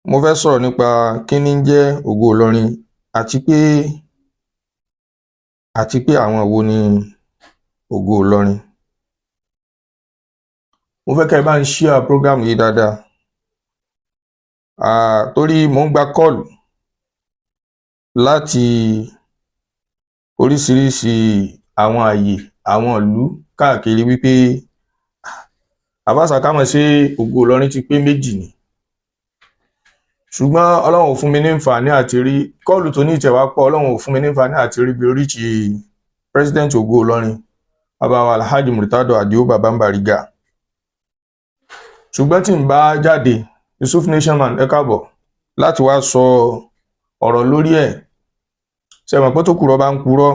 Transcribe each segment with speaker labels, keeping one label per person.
Speaker 1: Mo fẹ́ sọ̀rọ̀ nípa kí ni ń jẹ́ Ògo Ìlọrin àti pé àwọn wo ni Ògo Ìlọrin. Mo fẹ́ kẹ́ ẹ bá ń share program yìí dáadáa torí mò ń gba kọ́ọ̀lù láti oríṣiríṣi àwọn àyè àwọn ìlú káàkiri wípé Àfà Sàkámọ̀ ṣé Ògo Ìlọrin ti pé méjì ni, ṣùgbọ́n Ọlọ́run ò fún mi ní àǹfààní àti rí kọ́ọ̀lù tó ní ìtẹ̀wá pọ̀. Ọlọ́run ò fún mi ní àǹfààní àti rí bí oríṣi president Ògo Ìlọrin bàbá wa Alhaji Murtado Adio Baba Bariga. Ṣùgbọ́n tí n bá jáde, Yusuf Nationman ẹ káàbọ̀ láti wá sọ ọ̀rọ̀ lórí ẹ̀. Ṣé mọ̀ pé tó kùrọ̀ bá ń purọ́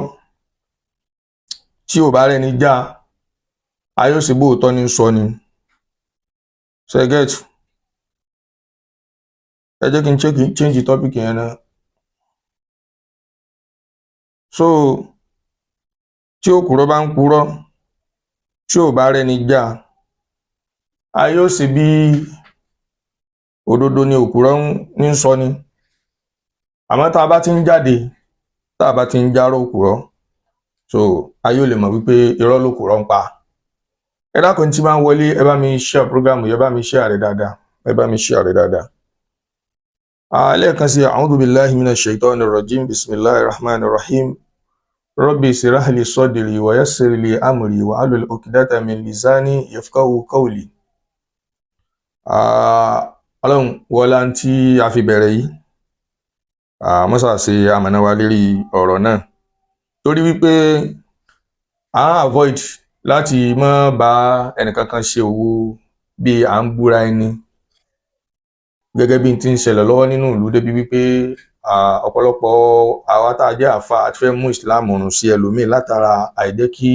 Speaker 1: tí ò bá rẹni já ayé òsì bóòtọ́ ní sọ ni. Ṣé get? Ẹ jẹ́ kí n change topic yẹn náà. So tí òkùrọ̀ bá ń purọ́ tí ò bá rẹni já ayé òsì bí òdodo ni òkùrọ̀ ní sọ ni. Àmọ́ tá a bá ti ń jáde, tá a bá ti ń járó òkùrọ̀, so ayé ò lè mọ̀ wípé irọ́ lòkùrọ̀ ń pa. Ẹ dákun tí bá ń wọlé, ẹ bá mi share program yìí, ẹ bá mi share rẹ̀ dáadáa, ẹ bá mi share rẹ̀ dáadáa. Lẹ́ẹ̀kan sí, a'udhu billahi minash shaitanir rajim, bismillahir rahmanir rahim. Rabbi shrah li sadri wa yassir li amri wa hlul uqdatan min lisani yafqahu qawli. Ọlọ́run wọlá tí a fi bẹ̀rẹ̀ yìí, mọ́sà ṣe amọ̀nà wa lérí ọ̀rọ̀ náà, torí wípé avoid láti má bá ẹnìkankan ṣe òwò bí à ń búra ẹni, gẹ́gẹ́ bí n ti ń ṣẹlẹ̀ lọ́wọ́ nínú ìlú, débi wípé ọ̀pọ̀lọpọ̀ àwa tá a jẹ́ àfà àti fẹ́ mú Islam rùn sí ẹlòmíì látara àìjẹ́ kí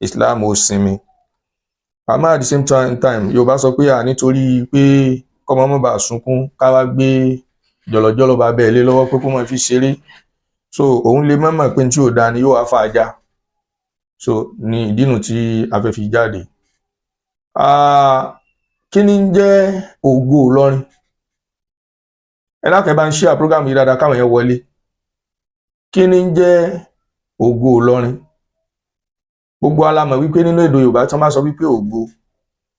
Speaker 1: Islam ó sinmi. Àmọ́ at the same time Yorùbá sọ pé nítorí pé kọ́mọ má bàa sunkún ká wá gbé jọ̀lọ̀jọ̀lọ̀ bá bẹ́ẹ̀ lé lọ́wọ́ pé kó máa fi ṣeré, so òun lè má mọ̀ pé tí ò dáa ni yóò wá fà á já. So ní ìdínú tí a fẹ́ fi jáde. Kí ni ń jẹ́ Ògo Ìlọrin? Ẹ dákun ẹ bá ń share program yìí dáadáa káwọn yẹn wọlé. Kí ni ń jẹ́ Ògo Ìlọrin? Gbogbo wa la mọ̀ wípé nínú èdè Yorùbá tí wọ́n bá sọ wípé ògo,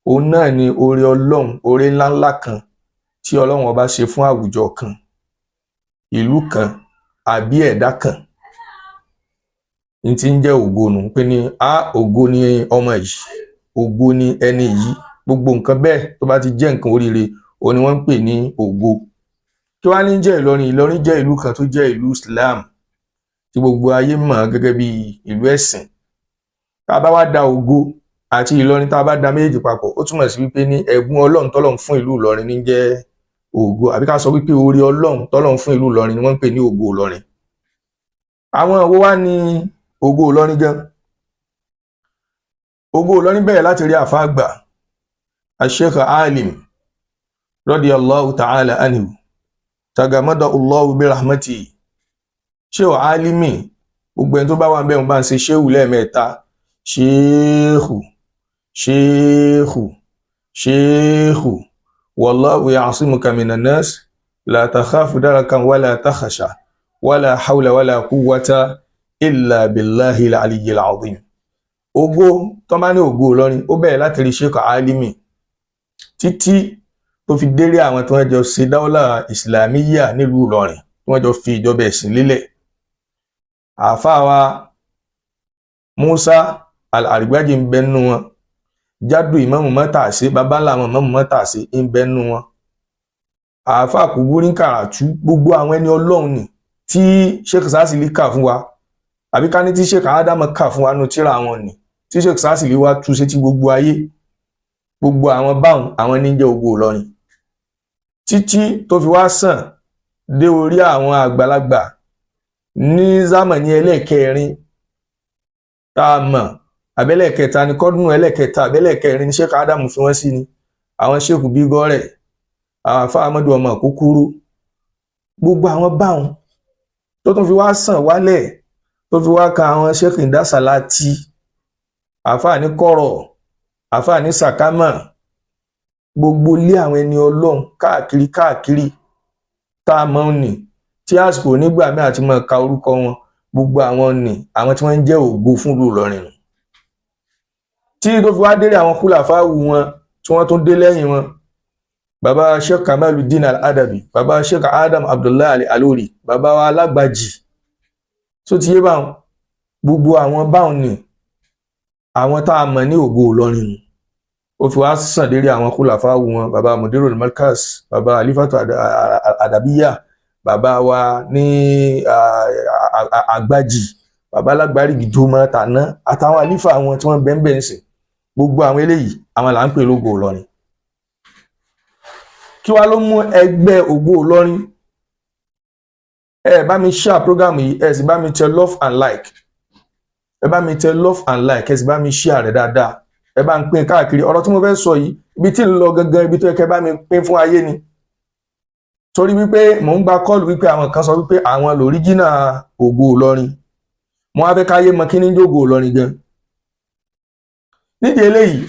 Speaker 1: òun náà ni oore Ọlọ́run, oore ńláńlá kan tí Ọlọ́run ọba ṣe fún àwùjọ kan, ìlú kan àbí ẹ̀dá kan. Ní tí ń jẹ́ ògo nù, pé ní ògo ni ọmọ yìí, ògo ni ẹni yìí, gbogbo nǹkan bẹ́ẹ̀ tó bá ti jẹ́ nǹkan oríire òun ni wọ́n ń pè ní ògo. Kí wá ní jẹ́ Ìlọrin? Ìlọrin jẹ́ ìlú kan tó jẹ́ ìlú Islam tí gbogbo ayé mọ̀ gẹ́gẹ́ bí ìlú ẹ̀sìn. Tá a bá wá da ògo àti Ìlọrin, tá a bá da méjèèjì papọ̀, ó túmọ̀ sí wípé ní ẹ̀bùn Ọlọ́run tọ́lọ́run fún ìlú Ìlọrin ní jẹ́ ògo, àbí ká sọ wípé oore Ọlọ́run tọ́lọ́run fún ìlú Ìlọrin ni wọ́n ń pè ní Ògo Ìlọrin. Àwọn wo wá ní Ògo Ìlọrin gan? Ògo Ìlọrin bẹ̀rẹ̀ láti rí àfà àgbà Sheikh Alim radiyallahu ta'ala anhu tagamada Allahu bi rahmati. Sheikh Alimi, gbogbo ẹni tó bá wà ń bẹ̀ ń bá ń ṣe ṣéhù lẹ́ẹ̀mẹ́ta, ṣéhù ṣéhù ṣéhù wallahu ya'simuka minan nas la takhafu darakan wala takhasha wala hawla wala quwwata illa billahi al-aliyyil azim. Ògo tó bá ní Ògo Ìlọrin ó bẹ̀rẹ̀ láti rí Sheikh Alimi títí tó fi délé àwọn tí wọ́n jọ ṣe dáwọ́là Islamiyya nílùú Ìlọrin, tí wọ́n jọ fi ìjọba ẹ̀sìn lélẹ̀. Àfáà wa Musa Al-Arigbaji ń bẹ nínú wọn, Jádù Ìmámù Mọ́tàṣé, bàbá ńlá àwọn Ìmámù Mọ́tàṣé ń bẹ nínú wọn. Àfáà Kúbúrí Kàràtú, gbogbo àwọn ẹni Ọlọ́run ni tí Sheikh Sásìlì kà fún wa, àbí ká ní tí Sheikh Ádámù kà fún wa nínú tírà wọn ni, tí Sheikh Sásìlì wá tú sétí gbogbo ayé. Gbogbo àwọn báwọn àwọn ní jẹ́ Ògo Ìlọrin, títí tó fi wá sàn dé orí àwọn àgbàlagbà ní zámàní ẹlẹ́ẹ̀kẹrin tá a mọ̀, àbẹ́lẹ̀kẹta ni kọ́dún ẹlẹ́ẹ̀kẹta, àbẹ́lẹ̀kẹrin ni Sheikh Ádámù fi wọ́n sí ni, àwọn Sheikh Bígọ́rẹ̀, àwọn àfáà Ahmadu ọmọ Kúkúrú, gbogbo àwọn báwọn tó tún fi wá sàn wálẹ̀, tó fi wá ka àwọn Sheikh Indasalati, àfáà ní Kọ̀rọ̀, àfáà ní Sàkámà, gbogbo ilé àwọn ẹni Ọlọ́run káàkiri tá a mọ̀ ní tí àsìkò nígbà mí àti mọ̀ ka orúkọ wọn gbogbo àwọn ní àwọn tí wọ́n ń jẹ́ ògo fún ìlú Ìlọrin nù tí tó fi wá délé àwọn kúlàfáwù wọn tí wọ́n tún dé lẹ́yìn wọn bàbá Sheikh Kamaluddin Al-Adabi bàbá Sheikh Adam Abdullahi Al-Alori bàbá wa Alágbàjì tó ti yé báwọn gbogbo àwọn báwọn ní àwọn tá a mọ̀ ní ògo Ìlọrin nù ó fi wá sàn dérí àwọn kúlàfáwù wọn bàbá Mudirul Markaz bàbá Alifatu Adabiya bàbá wa ní Àgbàjì bàbá Alágbàrí Gìjọmọ tàná àtàwọn àlífà àwọn tí wọ́n bẹ́ẹ̀ sìn gbogbo àwọn eléyìí àwọn là ń pè lógo Ìlọrin kí wá ló mú ẹgbẹ́ ògo Ìlọrin ẹ bá mi share program yìí ẹ sì bá mi tẹ love and like ẹ bá mi tẹ love and like ẹ sì bá mi share rẹ̀ dáadáa ẹ bá ń pín káàkiri ọ̀rọ̀ tí mo fẹ́ sọ yìí ibi tí ń lọ gangan ibi tó yẹ kẹ́ bá mi pín fún ayé ni torí wípé mò ń gba kọ́ọ̀lù wípé àwọn kan sọ wípé àwọn lòríjínà ògo Ìlọrin mo wá fẹ́ káyé mọ kí ní jógo Ìlọrin gan nídìí eléyìí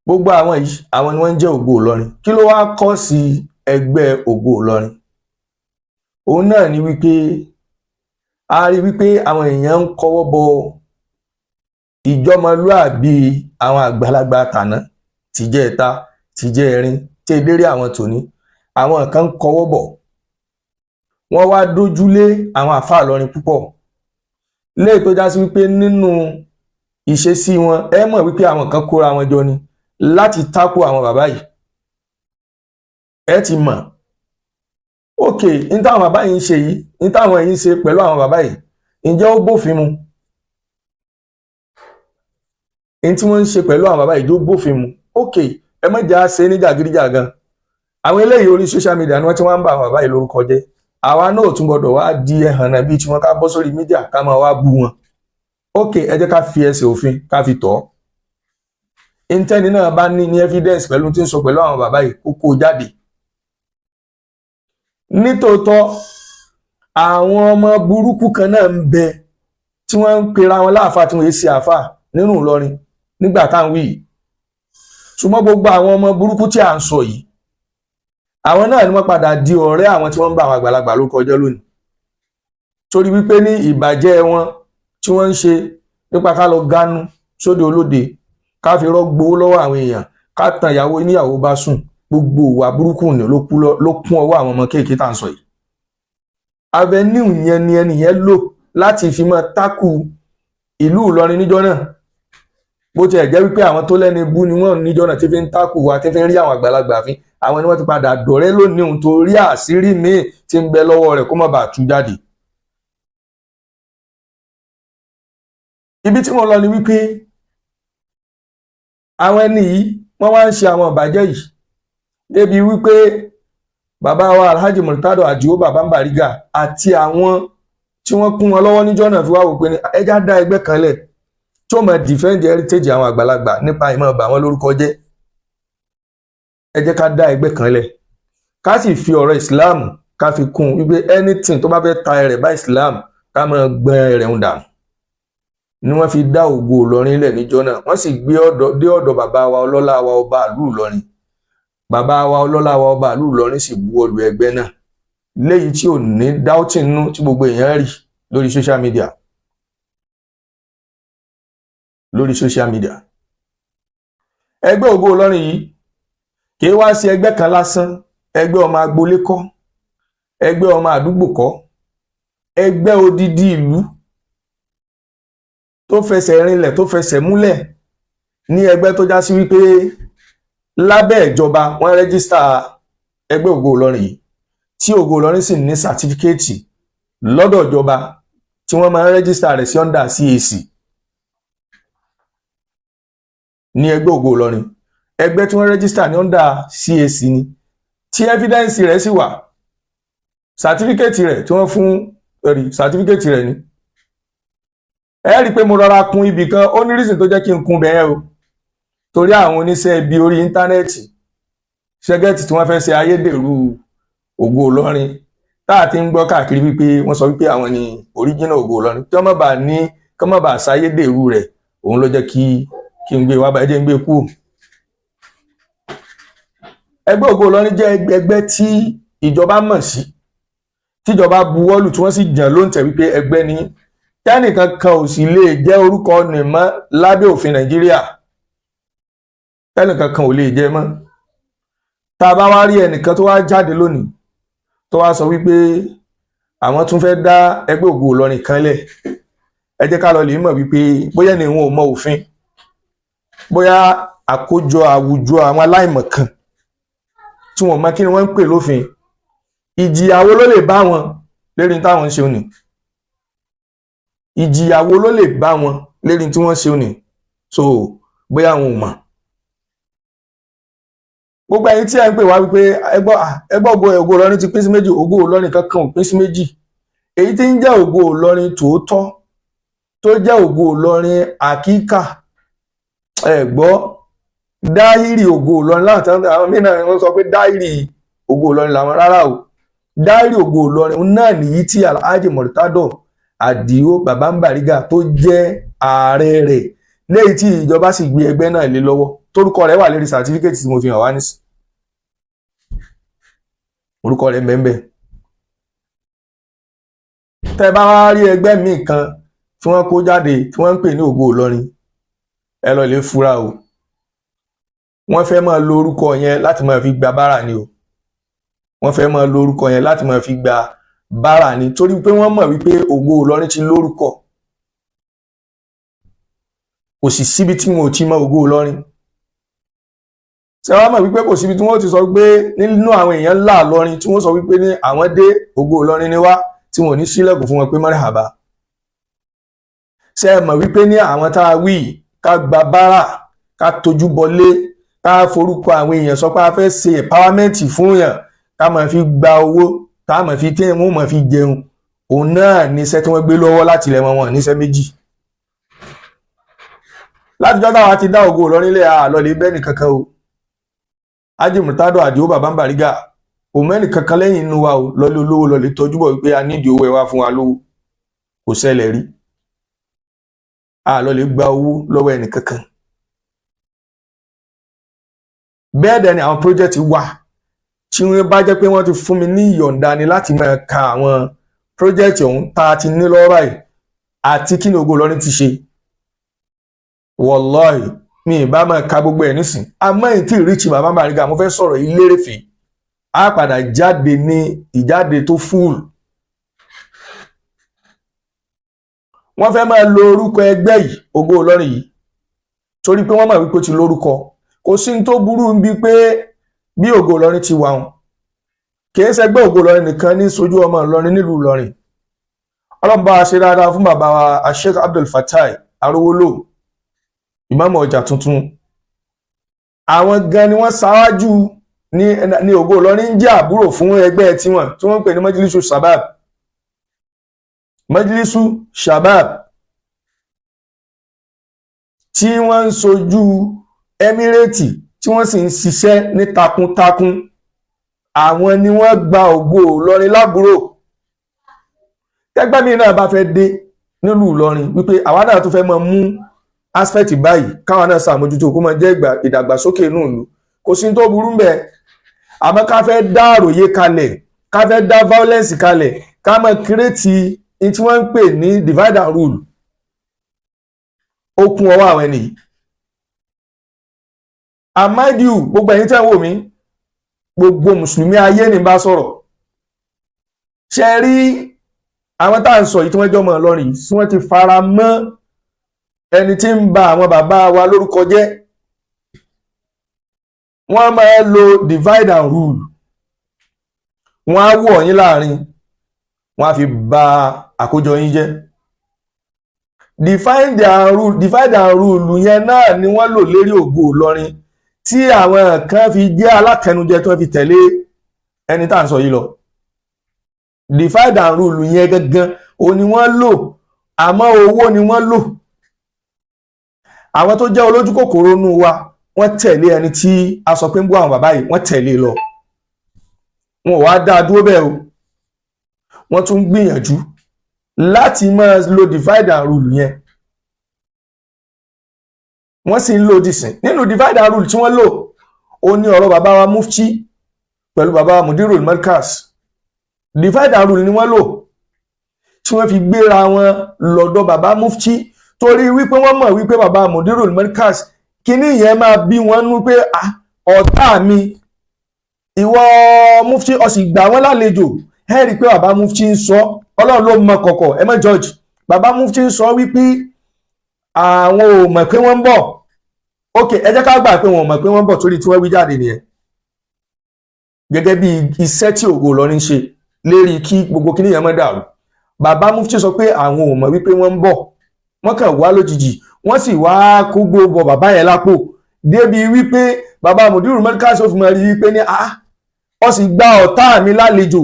Speaker 1: gbogbo àwọn yìí àwọn ni wọ́n ń jẹ́ ògo Ìlọrin kí ló wá kọ́ sí ẹgbẹ́ ògo Ìlọrin òun náà ni wípé a rí wípé àwọn èèyàn ń kọwọ́ bọ ìjọmọlúàbí àwọn àgbàlagbà tàná tìjẹ́ ẹ̀ta tìjẹ́ ẹ̀rin tí eléré àwọn tòní àwọn kan ń kọwọ́ bọ̀ wọ́n wá dójúlé àwọn àfáà Ìlọrin púpọ̀ léè tó já sí wípé nínú ìṣesí wọn ẹ mọ̀ wípé àwọn kan kóra wọn jọ ni láti tákù àwọn bàbá yìí ẹ ti mọ̀ ókè ní táwọn bàbá yìí ń ṣe yìí ní táwọn yìí ń ṣe pẹ̀lú àwọn bàbá yìí ǹjẹ́ ó bófin mu ní tí wọ́n ń ṣe pẹ̀lú àwọn bàbá yìí tó bófin mu ókè ẹ má jà ṣe ní jàgídíjàgan àwọn eléyìí orí social media ni wọ́n ti wá ń bá àwọn bàbá yìí lórúkọ jẹ́ àwa náà tún gbọdọ̀ wá di ẹ̀hànnà bíi tí wọ́n ká bọ́ sórí mídíà ká máa wá bú wọn ókè ẹ jẹ́ ká fi ẹsẹ̀ òfin ká fi tọ́ intẹ́ni náà bá ní evidence pẹ̀lú tí ń sọ pẹ̀lú àwọn bàbá yìí kó kó jáde nítòótọ́ àwọn ọmọ burúkú kan náà ń bẹ tí wọ́n ń pera wọn láàfáà tí wọ́n yé sí àfáà nínú Ìlọrin nígbà táwọn wí ṣùgbọ́n gbogbo àwọn ọmọ burúkú tí à ń sọ yìí àwọn náà ni wọ́n padà di ọ̀rẹ́ àwọn tí wọ́n ń bá àwọn àgbàlagbà ló kọjá lónìí torí wípé ní ìbàjẹ́ wọn tí wọ́n ń ṣe nípa ká lọ gánú sóde olóde ká fi rọ́gbó lọ́wọ́ àwọn èèyàn ká tan ìyàwó níyàwó bá sùn gbogbo ìwà burúkú ni ló kún ọwọ́ àwọn ọmọ kéèké tá à ń sọ yìí avenue yẹn ni ẹnìyẹn lò láti fi máa tákù ìlú Ìlọrin níjọ́ náà bó tiẹ̀ jẹ́ wípé àwọn tó lẹ́ni bú ni wọ́n níjọ́ náà tí fi ń tákù wa tí fi ń rí àwọn àgbàlagbà fín àwọn ni wọ́n ti padà dọ̀rẹ́ lónìí ohun tó rí àṣírí míì tí ń bẹ lọ́wọ́ rẹ̀ kó má bàa tú jáde. ibi tí wọ́n lọ ni wípé àwọn ẹni yìí wọ́n wá ń ṣe àwọn ìbàjẹ́ yìí débi wípé bàbá wa Alhaji Murtado Àdìó bàbá ń Bàrígà àti àwọn tí wọ́n kún wọn lọ́wọ́ níjọ́ náà fi wá wò pé ní ẹjá dá ẹgbẹ́ kan lẹ̀ tí ó máa defend heritage àwọn àgbàlagbà nípa ìmọ̀ bà wọ́n lórúkọ jẹ́ ẹ jẹ́ ká dá ẹgbẹ́ kan lẹ̀ ká sì fi ọ̀rọ̀ Islam ká fi kún wípé anything tó bá fẹ́ ta ẹrẹ̀ bá Islam ká máa gbọ́n ẹrẹ̀ ń dànù ni wọ́n fi dá ògo Ìlọrin lẹ̀ níjọ́ náà wọ́n sì gbé dé ọ̀dọ̀ bàbá wa ọlọ́lá wa ọba ìlú Ìlọrin bàbá wa ọlọ́lá wa ọba ìlú Ìlọrin sì buwọ́lu ẹgbẹ́ náà léyìí tí ò ní doubting nú tí gbogbo èèyàn rí lórí social media ẹgbẹ́ ògo Ìlọrin yìí kì í wá sí ẹgbẹ́ kan lásán ẹgbẹ́ ọmọ agboolé kọ́ ẹgbẹ́ ọmọ àdúgbò kọ́ ẹgbẹ́ odidi ìlú tó fẹsẹ̀ rinlẹ̀ tó fẹsẹ̀ múlẹ̀ ní ẹgbẹ́ tó já sí wípé lábẹ́ ìjọba wọ́n rẹ́gísítà ẹgbẹ́ ògo Ìlọrin yìí tí ògo Ìlọrin sì ní sàtífíkẹ́ẹ̀tì lọ́dọ̀ ìjọba tí wọ́n máa ń rẹ́gísítà rẹ̀ sí under CAC ní ẹgbẹ́ ògo Ìlọrin ẹgbẹ́ tí wọ́n rẹ́gísítà ní under CAC ni tí evidence rẹ̀ sì wà sàtífíkẹ́ẹ̀tì rẹ̀ tí wọ́n fún ẹ̀rí sàtífíkẹ́ẹ̀tì rẹ̀ ni ẹ rí i pé mo rọra kun ibì kan ó ní reason tó jẹ́ kí n kun bẹ́ẹ̀ o torí àwọn oníṣẹ́ ibi orí íńtánẹ́ẹ̀tì ṣẹ́gẹ́tì tí wọ́n fẹ́ ṣe ayédèrú ògo Ìlọrin tá a ti ń gbọ́ káàkiri wípé wọ́n sọ wípé àwọn ni original ògo Ìlọrin tí wọ́n má bàa ṣayédèrú rẹ̀ òun ló jẹ́ kí n gbé wá bá ẹjẹ́ ń gbé kú. ẹgbẹ́ ògo Ìlọrin jẹ́ ẹgbẹ́ tí ìjọba mọ̀ sí tíjọba buwọ́lù tí wọ́n sì jàn ló ń tẹ̀ wípé ẹgbẹ́ ní tẹ́nìkan kan ò sì lè jẹ́ orúkọ nì mọ́ lábẹ́ òfin Nàìjíríà, tẹ́nìkan kan ò lè jẹ́ mọ́. Tá a bá wá rí ẹnìkan tó wá jáde lónìí tó wá sọ wípé àwọn tún fẹ́ dá ẹgbẹ́ Ògo Ìlọrin kan lẹ̀, ẹ jẹ́ ká lọ lè mọ̀ wípé bóyá ni wọn ò mọ òfin, bóyá àkójọ àwùjọ àwọn aláìmọ̀kan tí wọ́n mọ̀ kí ni wọ́n ń pè lófin, ìjìyà wo ló lè bá wọn lérí táwọn ń ṣe òní, ìjìyà wo ló lè bá wọn lérí tí wọ́n ṣe òní, so bóyá wọn ò mọ̀. Gbogbo ẹ̀yin tí ẹ ń pè wá wípé ẹgbọ́ Ògo Ìlọrin ti pín sí méjì, Ògo Ìlọrin kankan ò pín sí méjì. Èyí tí ń jẹ́ Ògo Ìlọrin tòótọ́ tó jẹ́ Ògo Ìlọrin àkíkà, ẹ gbọ́ dáírì Ògo Ìlọrin láwọn àwọn mìíràn wọ́n sọ pé dáírì Ògo Ìlọrin làwọn, rárá o. Dáírì Ògo Ìlọrin náà nìyí tí Alhaji Murtado Adio Baba Bariga tó jẹ́ ààrẹ rẹ̀, lẹ́yìn tí ìjọba sì gbé ẹgbẹ́ náà lé lọ́wọ́, torúkọ rẹ̀ wà lérí sàtífíkẹ́tì tí mo fi hàn wá nísì, orúkọ rẹ̀ mẹ́mbẹ́. Tẹ́ bá wá rí ẹgbẹ́ míì kan tí wọ́n kó jáde tí wọ́n ń pè ní Ògo Ìlọrin, ẹ lọ lè fura o, wọ́n fẹ́ máa lo orúkọ yẹn láti máa fi gba bára ni o, wọ́n fẹ́ máa lo orúkọ yẹn láti máa fi gba bára ni, torí pé wọ́n mọ̀ wípé Ògo Ìlọrin ti lórúkọ, kò sì síbi tí wọn ò ti mọ Ògo Ìlọrin. Ṣé wàá mọ̀ wípé kò síbi tí wọ́n ti sọ pé nínú àwọn èèyàn ńlá Ìlọrin tí wọ́n sọ wípé ní àwọn dé Ògo Ìlọrin ni wá tí wọn ò ní sílẹ̀kùn fún wọn pé mọ́rẹ́hàbá. Ṣé ẹ mọ̀ wípé ní àwọn tá a wí ká gba bára, ká tojú bọlé, ká forúkọ àwọn èèyàn sọ pé a fẹ́ ṣe empowerment fún yàn, ká máa fi gba owó, ká máa fi tẹ́ wọn máa fi jẹun, òun náà níṣẹ́ tí wọ́n gbé lọ́wọ́ láti ilẹ̀ wọn níṣẹ́ méjì. Látijọ́ táwa ti dá Ògo Ìlọrin lé àlọ́lé bẹ́ẹ̀ni kankan o. Alhaji Murtado Adio Baba Bariga kò mẹ́ni kankan lẹ́yìn inú wa o, lọ́lé olówó lọ́lé tọ́jú bọ̀ wípé a nídìí owó ẹ wá fún wa lówó, kò ṣẹlẹ̀ rí. Àlọ́lé gba owó lọ́wọ́ ẹnì kankan. Bẹ́ẹ̀ dẹ̀ ni àwọn project wà tí wọ́n bá jẹ́ pé wọ́n ti fún mi ní ìyọ̀ǹda ni láti máa ka àwọn project ọ̀hún tá a ti ní lọ́wọ́ báyìí àti kí ni Ògo Ìlọrin ti ṣe. Wallahi mi ìbá máa ka gbogbo ẹ̀ nísìn, àmọ́ èyí tí ìrísí Baba Bariga mo fẹ́ sọ̀rọ̀ yìí lérèfé, á padà jáde ní ìjáde tó fúùlù. Wọ́n fẹ́ máa lo orúkọ ẹgbẹ́ yìí Ògo Ìlọrin yìí torí pé wọ́n mọ̀ wípé ó ti lórúkọ, kò sí ní tó burú bí pé bí Ògo Ìlọrin ti wà wọn kìí ṣẹgbẹ́ Ògo Ìlọrin nìkan ní sojú ọmọ Ìlọrin nílùú Ìlọrin. Ọlọ́run bá ṣe dáadáa fún bàbá wa Sheikh Abdul Fatai Arówólò ìmáàmù ọjà tuntun, àwọn gan ni wọ́n ṣáwájú ní Ògo Ìlọrin ń jẹ́ àbúrò fún ẹgbẹ́ tiwọn tí wọ́n ń pè ní Majlisu Shabab. Majlisu Shabab tí wọ́n ń sojú Emirati tí wọ́n sì ń ṣiṣẹ́ ní takuntakun, àwọn ni wọ́n gba Ògo Ìlọrin lábúrò. Tẹ́gbẹ́ mi náà bá fẹ́ dé nílùú Ìlọrin wípé àwa náà tó fẹ́ máa mú aspect báyìí káwọn náà ṣàmójútó kó máa jẹ́ ìdàgbàsókè inú ìlú, kò sí tó burú ńbẹ̀. Àmọ́ ká fẹ́ dá àròyé kalẹ̀, ká fẹ́ dá violence kalẹ̀, ká máa kírètì ní tí wọ́n ń pè ní divide and rule, ó kún ọwọ́ àwọn ẹni. Àmáìdíù gbogbo ẹ̀yin tẹ́ ń wò mí, gbogbo mùsùlùmí ayé ní bá sọ̀rọ̀. Ṣé rí àwọn tá à ń sọ yìí tí wọ́n jọmọ Ìlọrin tí wọ́n ti fara mọ́ ẹni tí ń ba àwọn bàbá wa lórúkọ jẹ́, wọ́n máa lo divide and rule, wọ́n á wọ̀ yín láàrin, wọ́n á fi ba àkójọ yín jẹ́. Divide and rule yẹn náà ni wọ́n lò lérí Ògo Ìlọrin tí àwọn kan fi jẹ́ alátẹnujẹ tó fi tẹ̀lé ẹni tá à ń sọ yìí lọ. Divide and rule yẹn gangan o ni wọ́n lò, àmọ́ owó ni wọ́n lò. Àwọn tó jẹ́ olójú kòkòrò nú wa wọ́n tẹ̀lé ẹni tí a sọ pé ń bú àwọn bàbá yìí, wọ́n tẹ̀lé lọ. Wọn ò wá dá dúró bẹ́ẹ̀ o, wọ́n tún gbìyànjú láti máa lo divide and rule yẹn, wọ́n sì ń lò dìsìn. Nínú divide and rule tí wọ́n lò ó ní ọ̀rọ̀ bàbá wa Mufti pẹ̀lú bàbá Mudirul Markaz divide and rule ni wọ́n lò tí wọ́n fi gbéra wọn lọ́dọ̀ bàbá mufti torí wípé wọ́n mọ̀ wípé bàbá Mudirul Markaz kíní yẹn máa bí wọ́n nú pé ọ̀tá mi ìwọ mufti ó sì gbà wọ́n lálejò ẹ rí i pé bàbá mufti ń sọ ọlọ́run ló mọ kọ̀kọ̀ ẹ má judge bàbá mufti ń sọ wípé àwọn ò mọ̀ pé wọ́n ń bọ̀ ok ẹ jẹ́ ká gbà pé wọ́n mọ̀ pé wọ́n ń bọ̀ torí tí wọ́n wí jáde nìyẹn gẹ́gẹ́ bí iṣẹ́ tí Ògo Ìlọrin ṣe lérí kí gbogbo kíní yẹn má dàrú bàbá mufti sọ pé àwọn ò mọ̀ wípé wọ́n ń bọ̀ wọ́n kàn wá lójijì wọ́n sì wá kó gbogbo bàbá yẹn lápò débi wípé bàbá Mudirul Markaz ó fi mọ̀ rí wípé ní ó sì gba ọ̀tá mi lálejò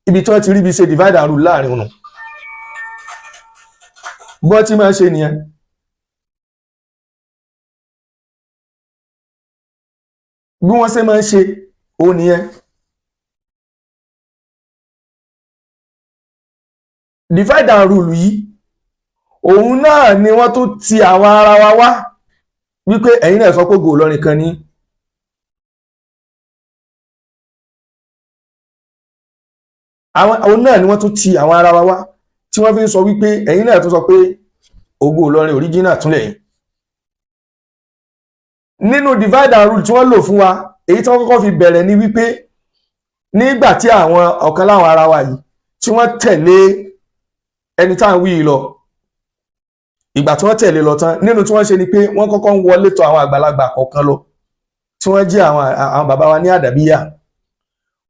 Speaker 1: ibi tí wọ́n ti rí bí ṣe divide and rule láàrin wọn bọ́ tí máa ṣe nìyẹn bí wọ́n ṣe máa ṣe ó nìyẹn divide and rule yìí òun náà ni wọ́n tó ti àwọn ara wa wá wípé ẹ̀yin náà sọ pé Ògo Ìlọrin kan ní àwọn náà ni wọ́n tó ti àwọn ara wa wá tí wọ́n fi ń sọ wípé ẹ̀yin náà tó sọ pé Ògo Ìlọrin original tún lẹ́yìn nínú divide and rule tí wọ́n lò fún wa èyí tí wọ́n kọ́kọ́ fi bẹ̀rẹ̀ ni wípé nígbà tí àwọn ọ̀kan láwọn ara wa yìí tí wọ́n tẹ̀lé ẹni tá à ń wí lọ ìgbà tí wọ́n tẹ̀lé lọ tán nínú tí wọ́n ṣe ni pé wọ́n kọ́kọ́ ń wọlé tọ̀ àwọn àgbàlagbà kọ̀ọ̀kan lọ tí wọ́n jẹ́ àwọn bàbá wa ní àdàbíyà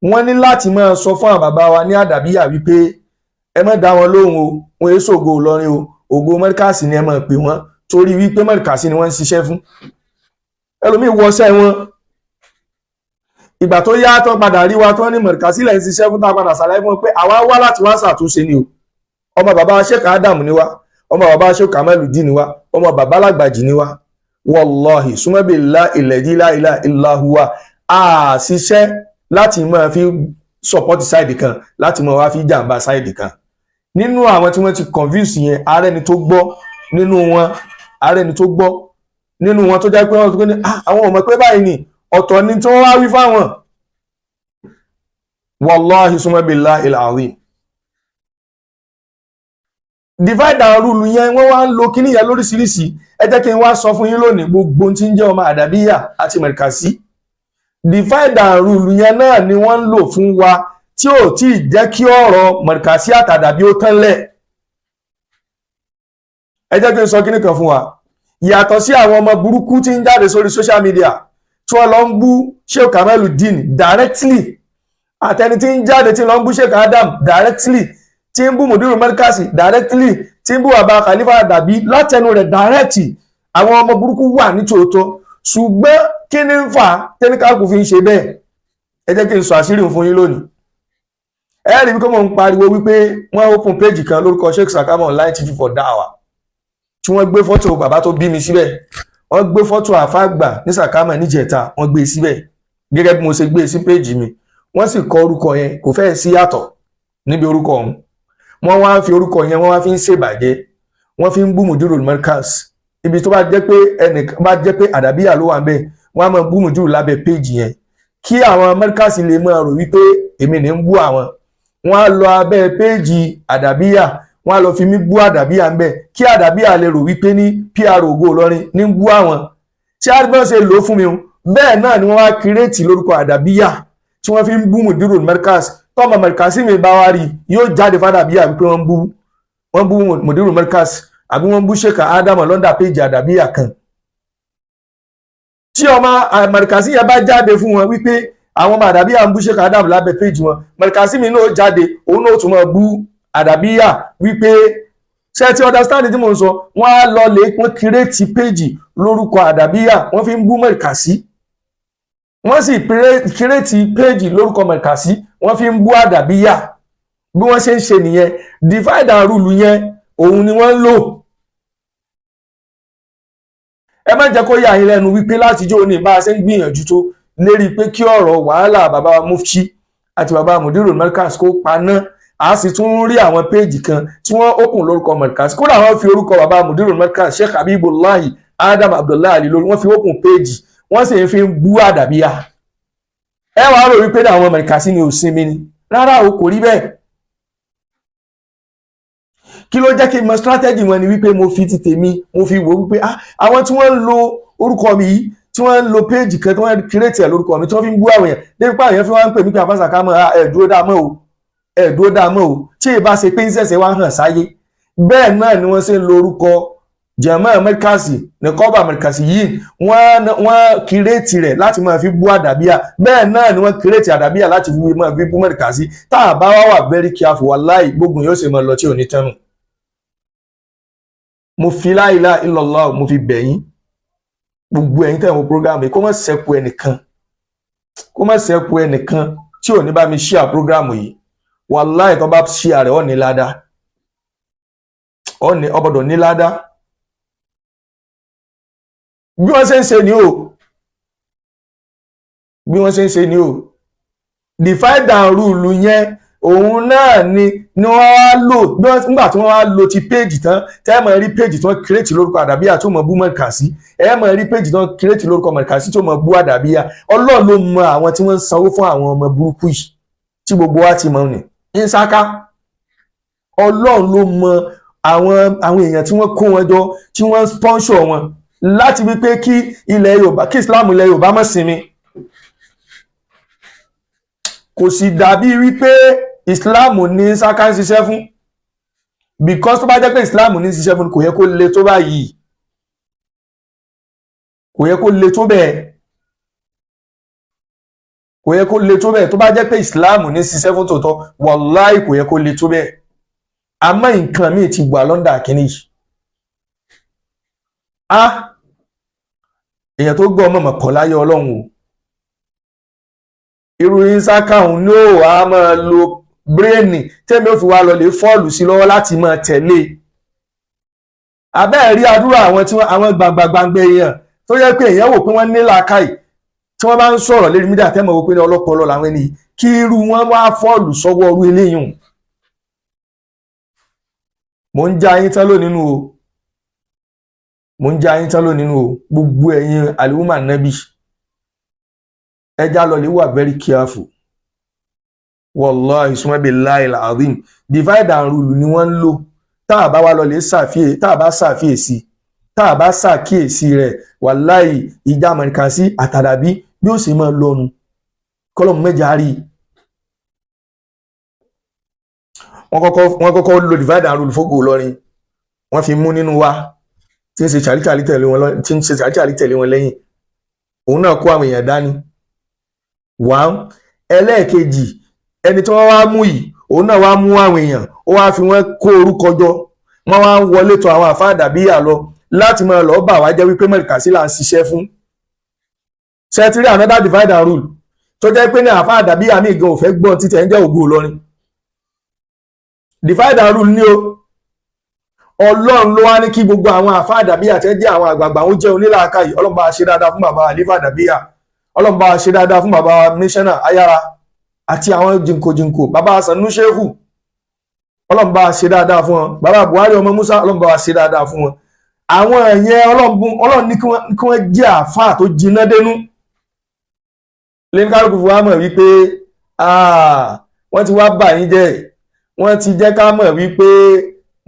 Speaker 1: wọ́n ní láti máa sọ fún àwọn bàbá wa ní àdàbíyà wípé ẹ má dá wọn lóhùn o wọn èso Ògo Ìlọrin o Ògo Markaz ni ẹ máa pè wọ́n torí wípé Markaz ni wọ́n ń ṣiṣẹ́ fún ẹlòmíì wọṣẹ́ wọn ìgbà tó yá tó padà rí wa tó ní Markaz lẹ̀ ń ṣiṣẹ́ fún tá a padà ṣàlàyé fún wọn pé àwa wá láti wá ṣàtúnṣe ni o ọmọ bàbá Sheikh Adam ni wa ọmọ bàbá Sheikh Kamaluddin ni wa ọmọ bàbá Lágbàjì ni wa wallahi sumabillahi alladhi la ilaha illa huwa a ṣiṣẹ́ láti máa fi support side kan láti máa wá fi jàǹbá side kan nínú àwọn tí wọ́n ti convince yẹn ààrẹ ni tó gbọ́ nínú wọn tó jẹ́ pé wọ́n tó ní àwọn ọmọ pé báyìí ni ọ̀tọ̀ ni tí wọ́n wá wí fáwọn wallahi sumabillahi alazim divide and rule yẹn wọ́n wá ń lo kíní yẹn lóríṣiríṣi ẹ jẹ́ kí n wá sọ fún yín lónìí gbogbo tí ń jẹ́ ọmọ àdàbíyà àti Markazi divide and rule yẹn náà ni wọ́n ń lò fún wa tí ò tí ì jẹ́ kí ọ̀rọ̀ Markazi àtàdàbí ó tán lẹ̀ ẹ jẹ́ kí n sọ kíní kan fún wa yàtọ̀ sí àwọn ọmọ burúkú tí ń jáde sórí social media tí wọ́n lọ ń bú Sheikh Kamaluddin directly àtẹni tí ń jáde tí lọ ń bú Sheikh Adam directly tí ń bú Mudirul Markaz directly tí ń bú bàbá Khalifa Adabi látẹnu rẹ̀ direct àwọn ọmọ burúkú wà ní tòótọ́ ṣùgbọ́n kí ni ń fà tẹ́níkàkù fi ń ṣe bẹ́ẹ̀ ẹ jẹ́ kí n sọ àṣírí fún yín lónìí ẹ rí wípé mo ń pariwo wípé wọ́n open page kan lórúkọ Sheikh Sakama Online TV for Dawah tí wọ́n gbé fọ́tò bàbá tó bí mi síbẹ̀ wọ́n gbé fọ́tò àfáàgbà ní Sakama níjẹta wọ́n gbé síbẹ̀ gẹ́gẹ́ bí mo ṣe gbé sí page mi wọ́n sì kọ orúkọ yẹn kò fẹ́ẹ̀ sí yàtọ̀ níbi orúkọ ọ̀hún wọ́n wá fi orúkọ yẹn wọ́n wá fi ń ṣèbàjẹ́ wọ́n fi ń bú Mudirul Markaz ibi tó bá jẹ́ pé ẹnìkan bá jẹ́ pé àdàbíyà ló wà ń bẹ̀ wọ́n á máa bú Mudirul lábẹ́ page yẹn kí àwọn Markaz lè máa rò wípé èmi ní ń bú àwọn wọ́n á lọ abẹ́ page àdàbíyà wọ́n á lọ fi mí bú àdàbíyà ń bẹ̀ kí àdàbíyà lè rò wípé ní PR Ògo Ìlọrin ní ń bú àwọn tí àdìbọ́n ṣe lò fún mi bẹ́ẹ̀ náà ni wọ́n wá kírètì lórúkọ àdàbíyà tí wọ́n fi ń bú Mudirul Markaz tọ́mọ Markazi mi bá wá rí yóò jáde fàdàbíyà wípé wọ́n bú Mudirul Markaz àbí wọ́n bú Sheikh Adam lọ́ndà péjì àdàbíyà kan tí ọmọ Markazi yẹn bá jáde fún wọn wípé àwọn ọmọ àdàbíyà ń bú Sheikh Adam lábẹ́ péjì wọn Markazi mi náà jáde òun náà tún máa bú àdàbíyà wípé ṣé ti understand tí mo ń sọ wọ́n á lọ lè pọ́n kírètì péjì lórúkọ àdàbíyà wọ́n fi ń bú Markazi wọ́n sì kírètì péjì lórúkọ Markazi wọ́n fi ń bú àdàbíyà bí wọ́n ṣe ń ṣe nìyẹn divide and rule yẹn òun ni wọ́n ń lò ẹ má jẹ́ kó yà yín lẹ́nu wípé látijọ́ òní bá a ṣe ń gbìyànjú tó lérí pé kí ọ̀rọ̀ wàhálà bàbá wa Mufti àti bàbá Mudirul Markaz kó paná a sì tún rí àwọn péjì kan tí wọ́n open lórúkọ Markaz kódà wọ́n fi orúkọ bàbá Mudirul Markaz Sheikh Habibullahi Adam Abdullahi Ali lórí wọ́n fi open péjì wọ́n sì fi ń bú àdàbíyà ẹ wàá rò wípé àwọn mọ̀rìkàsí ni ò sinmi ni rárá o kò rí bẹ́ẹ̀. kí ló jẹ́ kí n mọ strategy wọn ni wípé mo fi ti tèmi mo fi wò wípé àwọn tí wọ́n ń lo orúkọ mi yìí tí wọ́n ń lo péèjì kan tí wọ́n kírètì ẹ̀ lórúkọ mi tí wọ́n fi ń bú àwọn èèyàn débi pé àwọn èèyàn fi wá ń pè mí pé àfàṣàká mọ́ ẹ̀ẹ́dúró dá mọ́ o ẹ̀ẹ́dúró dá mọ́ o tí ì bá ṣe pé ń ṣẹ̀ṣẹ̀ wá hàn sáyé bẹ́ẹ̀ náà ni wọ́n ṣe ń lo orúkọ jẹ̀mọ́ mẹ́ríkàsì nìkọ́bà mẹ́ríkàsì yìí wọ́n kírètì rẹ̀ láti máa fi bú àdàbíyà bẹ́ẹ̀ náà ni wọ́n kírètì àdàbíyà láti máa fi bú mẹ́ríkàsì tá a bá wà very careful wallahi gbógun yóò ṣe máa lọ tí ò ní tẹ́nu. mo fi la ilaha illallah mo fi bẹ̀yìn gbogbo ẹ̀yin tẹ̀ wọ́n program yìí kó má ṣẹ́kù ẹnìkan tí ò ní bá mi share program yìí wallahi tó bá share rẹ̀ ọ̀ ní ládàá ọbọ̀dọ̀ ní ládàá bí wọ́n ṣe ń ṣe ni o divide and rule yẹn òun náà ni wọ́n wá lò nígbà tí wọ́n wá lò ti péjì tán tẹ́ ẹ máa rí péjì tí wọ́n kírètì lórúkọ àdàbíyà tó mọ̀ bú mọ̀rìkàsí ẹ máa rí péjì tí wọ́n kírètì lórúkọ mọ̀rìkàsí tó mọ̀ bú àdàbíyà ọlọ́run ló mọ àwọn tí wọ́n ń sanwó fún àwọn ọmọ burúkú yìí tí gbogbo wa ti mọ̀ ní ìsáká ọlọ́run ló mọ àwọn èèyàn tí wọ́n kó wọn jọ tí wọ́n sponsor wọn láti wípé kí ilẹ̀ Yorùbá kí Islam ilẹ̀ Yorùbá má sinmi kò sì dàbí wípé Islam ní Saka ń ṣiṣẹ́ fún because tó bá jẹ́ pé Islam ní ṣiṣẹ́ fún kò yẹ kó le tó báyìí kò yẹ kó le tó bẹ́ẹ̀ tó bá jẹ́ pé Islam ní ṣiṣẹ́ fún tòótọ́ wàláì kò yẹ kó le tó bẹ́ẹ̀ àmọ́ nǹkan míì ti wà lọ́ndà kínní yìí èèyàn tó gbọ́ ọmọ mọ̀kàn láyé Ọlọ́run o irú Saka òun ní ò wá máa lo bírèènì tẹ́mi ò fi wá lọ lè fọ́ọ̀lù sí lọ́wọ́ láti máa tẹ̀lé abẹ́ẹ̀ rí àdúrà àwọn gbàngbàngbà èèyàn tó yẹ pé èèyàn wò pé wọ́n ní làákàyè tí wọ́n bá ń sọ̀rọ̀ lérí mídíà tẹ́mọ̀ wò pé ní ọlọ́pọlọ làwọn ènìyàn kí irú wọn wá fọ́ọ̀lù sọ́wọ́ orú eléyìí mo ń já yín tán lónìí o gbogbo ẹ̀yin àlùmọ̀ nábì ẹja lọ lè wà very careful wallahi summa billahi alazim divide and rule ni wọ́n ń lò tá a bá wá lọ lè ṣàkíyèsí rẹ̀ wallahi ìjà mọ̀rìkàsí àtàdàbí bí ó sì máa lọ́nu kọ́lọ̀mù mẹ́jà rí wọ́n kọ́kọ́ lo divide and rule fógo lọ́rin wọ́n fi mú nínú wa tí ń ṣe chàríchàrí tẹ̀lé wọn lẹ́yìn òun náà kó àwọn èèyàn dání ẹlẹ́ẹ̀kejì ẹni tí wọ́n wá mú yìí òun náà wá mú àwọn èèyàn ó wá fi wọ́n kó orúkọ jọ wọ́n wá wọlé tọ̀ àwọn àfáà àdàbíyà lọ láti máa lọ bà wá jẹ́ wípé mọ̀rìkàsí là ń ṣiṣẹ́ fún ṣẹ́tírí another divide and rule tó jẹ́ pé ní àfáà àdàbíyà míì gan ò fẹ́ gbọ́n títẹ̀ ń jẹ́ Ògo Ìlọrin divide and rule ní o Ọlọ́run ló wá ní kí gbogbo àwọn àfáà àdàbíyà tẹ́ jẹ́ àwọn àgbààgbà ó jẹ́ onílàákàyè Ọlọ́run bá ṣe dáadáa fún bàbá àlífà àdàbíyà Ọlọ́run bá ṣe dáadáa fún bàbá míṣánná ayára àti àwọn jìnkòjìnkò bàbá Sànú Ṣéhù Ọlọ́run bá ṣe dáadáa fún wọn bàbá Buhari ọmọ Musa Ọlọ́run bá ṣe dáadáa fún wọn àwọn ẹ̀yẹn Ọlọ́run ní kí wọ́n jẹ́ àfáà tó jiná dénú lẹ́nu kálukú fún wa mọ̀ wípé wọ́n ti wá bà yín jẹ́ wọ́n ti jẹ́ ká mọ̀ wípé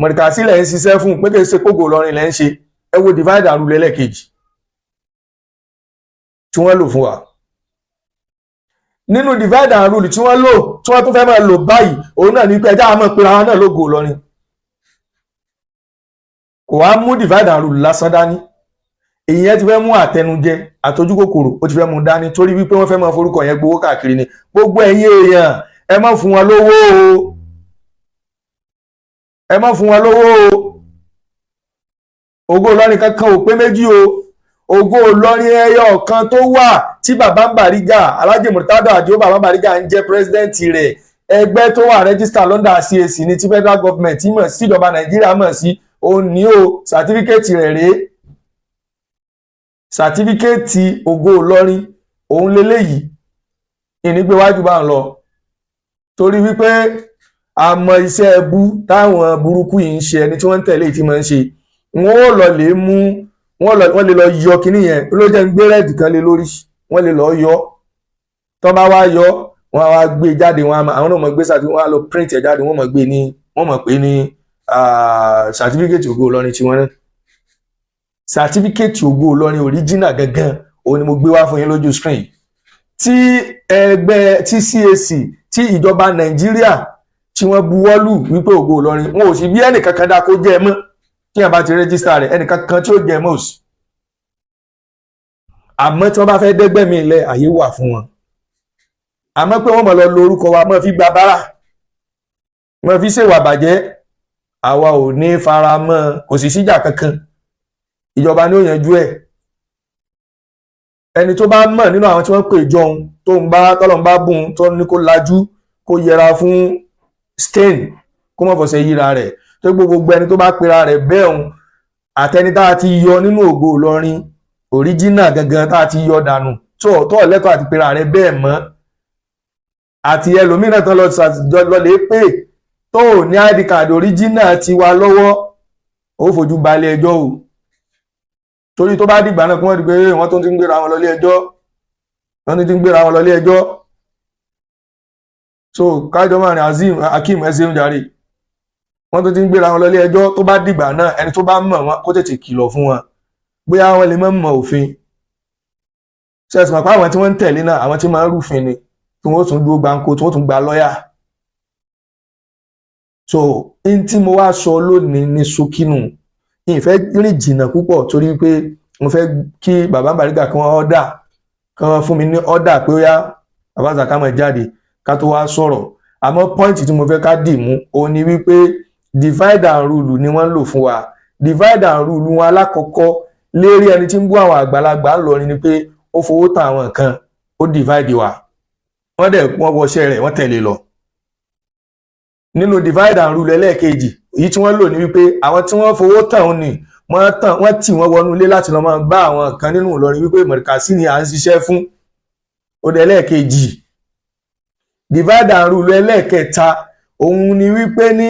Speaker 1: mọ̀rìkàsí lẹ̀ ń ṣiṣẹ́ fún pé kí ṣe Ògo Ìlọrin lẹ́ ń ṣe ẹ wo divide and rule ẹlẹ́ẹ̀kejì tí wọ́n lò fún wa nínú divide and rule tí wọ́n lò tí wọ́n tún fẹ́ máa lò báyìí òun náà ní pé ẹjá àmọ́ pé ara náà l'Ògo Ìlọrin kò wá mú divide and rule lásán dání ìyẹn ti fẹ́ mú àtẹnujẹ àtọjú kòkòrò ó ti fẹ́ mú dání torí wípé wọ́n fẹ́ máa forúkọ yẹn gbowó káàkiri ni gbogbo ẹ̀yin èèyàn ẹ má fún wọn lówó o Ògo Ìlọrin kankan ò pé méjì o Ògo Ìlọrin ẹyọ kan tó wà tí bàbá Bariga Alhaji Murtada Adio bàbá Bariga ń jẹ́ pírẹsidẹ́ǹtì rẹ̀ ẹgbẹ́ tó wà rẹ́gísítà London CAC ní tí federal government mọ̀ sí ìjọba Nàìjíríà mọ̀ sí òun ní o sàtífíkẹ́ẹ̀tì rẹ̀ rèé sàtífíkẹ́ẹ̀tì Ògo Ìlọrin òun leléyìí ìnígbéwájú bá ń lọ torí wípé àmọ́ iṣẹ́ ẹbú táwọn burúkú yìí ń ṣe ẹni tí wọ́n ń tẹ̀lé tí wọ́n ń ṣe wọ́n lọ lè mú wọ́n lè lọ yọ kíní yẹn ló jẹ́ ń gbé rẹ́ẹ̀dì kan lé lórí wọ́n lè lọ yọ tó bá wá yọ wọ́n wá gbé jáde àwọn náà mọ̀ gbé certificate wọ́n á lọ print ẹ̀ jáde wọ́n mọ̀ pé ní certificate Ògo Ìlọrin tí wọ́n ní certificate Ògo Ìlọrin original gangan òun ni mo gbé wá fún yín lójú screen tí ẹgbẹ́ tí CAC tí ìjọba Nàìjíríà tí wọ́n buwọ́lù wípé Ògo Ìlọrin wọn ò sì bí ẹnì kankan dá kó jẹ́ mọ́ tí wọ́n bá ti rẹ́gísítà rẹ̀ ẹnì kankan tí ó jẹ́ mọ́ òsì àmọ́ tí wọ́n bá fẹ́ dẹ́gbẹ́ mi ilẹ̀ àyè wà fún wọn àmọ́ pé wọ́n mọ̀ lọ lo orúkọ wa mọ́ fi gba bára mọ́ fi ṣèwà bàjẹ́ àwa ò ní fara mọ́ kò sì síjà kankan ìjọba ni ó yanjú ẹ̀ ẹni tó bá mọ̀ nínú àwọn tí wọ́n pè jọun tó ń bá tọ́lọ̀ ń bá bùn tó ní kó lajú kó yẹra fún stain kó mọ̀ fọ̀sẹ̀ yíra rẹ̀ tó gbogbo ẹni tó bá pera rẹ̀ bẹ́ẹ̀ òun àtẹni tá a ti yọ nínú Ògo Ìlọrin original gangan tá a ti yọ dànù tó lẹ́tọ̀ọ́ àti pera rẹ̀ bẹ́ẹ̀ mọ́ àti ẹlòmíràn tán lọ lè pè tó ní ID card original ti wà lọ́wọ́ ó fojú balẹ̀ ẹjọ́ o torí tó bá dìgbà náà kí wọ́n di pé wọ́n tó ti ń gbéra wọn lọlé ẹjọ́ wọ́n ti ń gbéra wọn lọlé ẹjọ́ so kájọ máa rìn Akeem ẹsẹ̀ ń darí wọ́n tó ti ń gbéra wọn lọlé ẹjọ́ tó bá dìgbà náà ẹni tó bá mọ̀ wọn kó tètè kìlọ̀ fún wọn bóyá wọn lè mọ̀ òfin ṣe ẹ̀sìn àpá àwọn tí wọ́n ń tẹ̀lé náà àwọn tí máa ń rúfin ni tí wọ́n tún dúró gbáǹkó tí wọ́n tún gba lọ́yà so in tí mo wá sọ lónìí ní ṣókínù ìfẹ́ rìn jìnnà púpọ̀ torí pé mo fẹ́ kí bàbá Bariga kan ọ́dà kan fún mi ní ọ́dà pé ó yá bàbá Zaka máa jáde ká tó wá sọ̀rọ̀ àmọ́ pọ́ìntì tí mo fẹ́ ká dì mú òun ni wípé divide and rule ni wọ́n ń lò fún wa divide and rule wọn alákọ̀ọ́kọ́ lérí ẹni tí ń bú àwọn àgbàlagbà ńlọrin ni pé ó fowó tàn àwọn nǹkan ó divide wa wọ́n wọṣẹ́ rẹ̀ wọ́n tẹ̀lé lọ nínú divide and rule ẹlẹ́ẹ̀kejì èyí tí wọ́n lò ní wípé àwọn tí wọ́n fowó tàn ó ní wọ́n tì wọ́n wọnú ilé láti lọ máa bá àwọn kan nínú Ìlọrin wípé mọ̀rìkàsí ni à ń ṣiṣẹ́ fún òde ẹlẹ́ẹ̀kejì divide and rule ẹlẹ́ẹ̀kẹta òun ni wípé ní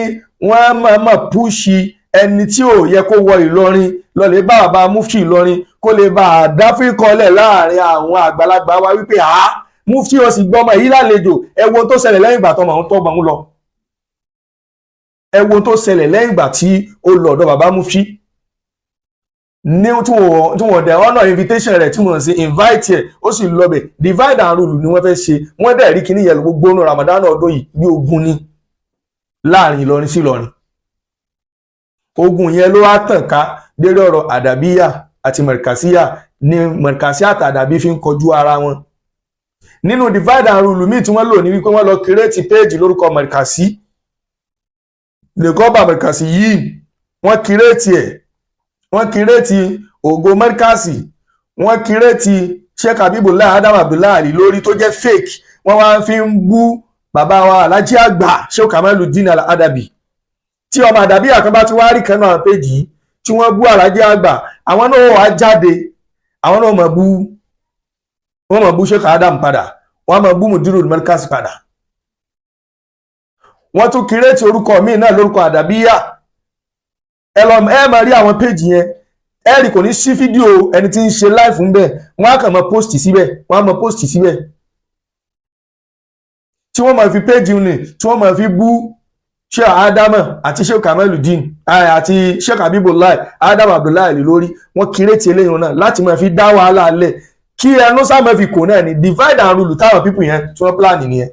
Speaker 1: wọ́n máa púṣì ẹni tí ò yẹ kó wọ Ìlọrin lọlé bá bàbá mufti Ìlọrin kó lè bá àdáfíkọlẹ̀ láàrin àwọn àgbàlagbà wa wípé mufti ó sì gbọ́mọ èyí lálejò ẹ wo tó ṣẹlẹ̀ lẹ́yìn ìgbà tọmọ àwọn tọ́gbọ̀n ń lọ ẹ wo tó ṣẹlẹ̀ lẹ́yìn ìgbà tí ó lọ ọ̀dọ̀ bàbá mufti ní tí wọ́n dẹ̀ ọ̀nà invitation rẹ̀ tí wọ́n ṣe invite ẹ̀ ó sì lọ bẹ̀ divide and rule ni wọ́n fẹ́ ṣe wọ́n dẹ̀ rí kíní yẹn gbogbo ní Ramadan ọdún yìí bí ogun ni láàrin Ìlọrin sí Ìlọrin ogun yẹn ló wá tàn ká dérí ọ̀rọ̀ àdàbíyà àti mọ̀rìkàsíyà ni mọ̀rìkàsíyà àti àdàbí fi ń kọjú ara wọn nínú divide and rule míì tí wọ́n lò ní wípé wọ́n lọ create page lórúkọ mọ̀rìkàsí lẹ́kọ́ bá mọ̀rìkàsí yìí wọ́n kírètì Ògo mọ̀rìkàsí wọ́n kírètì Sheikh Habibullah Adam Abdullahi Ali lórí tó jẹ́ fake wọ́n wá fi ń bú bàbá wa Alhaji àgbà Sheikh Kamaluddin Al-Adabi tí ọmọ àdàbí àkànbá tí wàá rí kan náà péjì tí wọ́n bú Alhaji àgbà àwọn náà wà jáde àwọn náà mọ̀ bú Sheikh Adam padà wọ́n mọ̀ bú Mudirul Markaz padà wọ́n tún kírètì orúkọ míì náà lórúkọ àdàbíyà ẹ máa rí àwọn péjì yẹn ẹ rí kò ní sí fídíò ẹni tí ń ṣe live ń bẹ wọ́n á kàn mọ post síbẹ̀ tí wọ́n máa fi péjì ní tí wọ́n máa fi bú Sheikh Adama àti Sheikh Kamaluddin àti Sheikh Habibullah Adam Abdullahi Ali lórí wọ́n kírètì eléyìí náà láti máa fi dá wàhálà lẹ̀ kí ẹnu sáà máa fi kò náà ní divide and rule táwọn pípù yẹn tí wọ́n plan nìyẹn.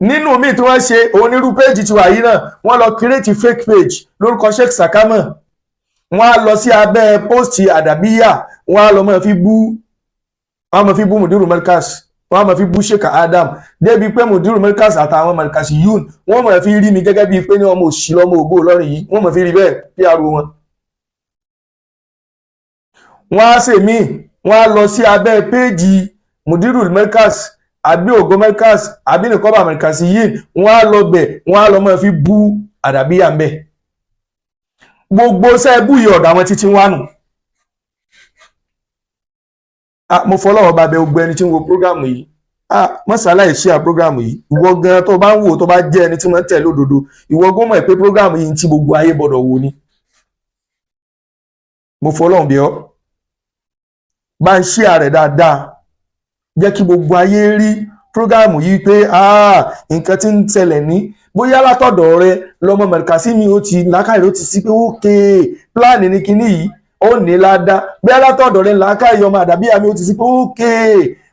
Speaker 1: nínú míì tí wọ́n ṣe onírú péjì tiwa yìí náà wọ́n lọ create fake page lórúkọ Sheikh Sakama wọ́n á lọ sí abẹ́ póòstì àdàbíyà wọ́n á lọ máa fi bú Mudirul Markaz wọ́n á máa fi bú Sheikh Adam débi pé Mudirul Markaz àtàwọn Markaz yún wọ́n máa fi rí mi gẹ́gẹ́ bíi pé ní ọmọ òṣì lọ́mọ Ògo Ìlọrin yìí wọ́n máa fi rí bẹ́ẹ̀ bí aró wọn. wọ́n á ṣèmí wọ́n á lọ sí abẹ́ péjì Mudirul Markaz àbí Ògo Markaz àbí nìkọ́bà Markaz yìí wọ́n á lọ bẹ̀ wọ́n á lọ máa fi bú àdàbíyà ń bẹ̀ gbogbo sẹ́ẹ̀bù yìí ọ̀dọ̀ àwọn títí wá nù. mo fọlọ́wọ́ bá bẹ gbogbo ẹni tí ń wo prógrámù yìí mọ́sálà ìṣe prógrámù yìí ìwọ gan tó bá ń wò tó bá jẹ́ ẹni tí wọ́n tẹ̀lé òdodo ìwọ gan mọ̀ pé prógrámù yìí ń tí gbogbo ayé gbọ́dọ̀ wò ni. mo fọlọ́wọ́ bí ọ́ bá ń share rẹ̀ dáadáa jẹ́ kí gbogbo ayé rí prógámù yìí pé nǹkan tí ń ṣẹlẹ̀ ní bóyá látọ̀dọ̀ rẹ lọ́mọ Markazi mi ó ti làákàyè ó ti sí pé ókè pláàni ní kinní yìí ó ní ládá bóyá látọ̀dọ̀ rẹ làákàyè ọmọ Àdàbíyà mi ó ti sí pé ókè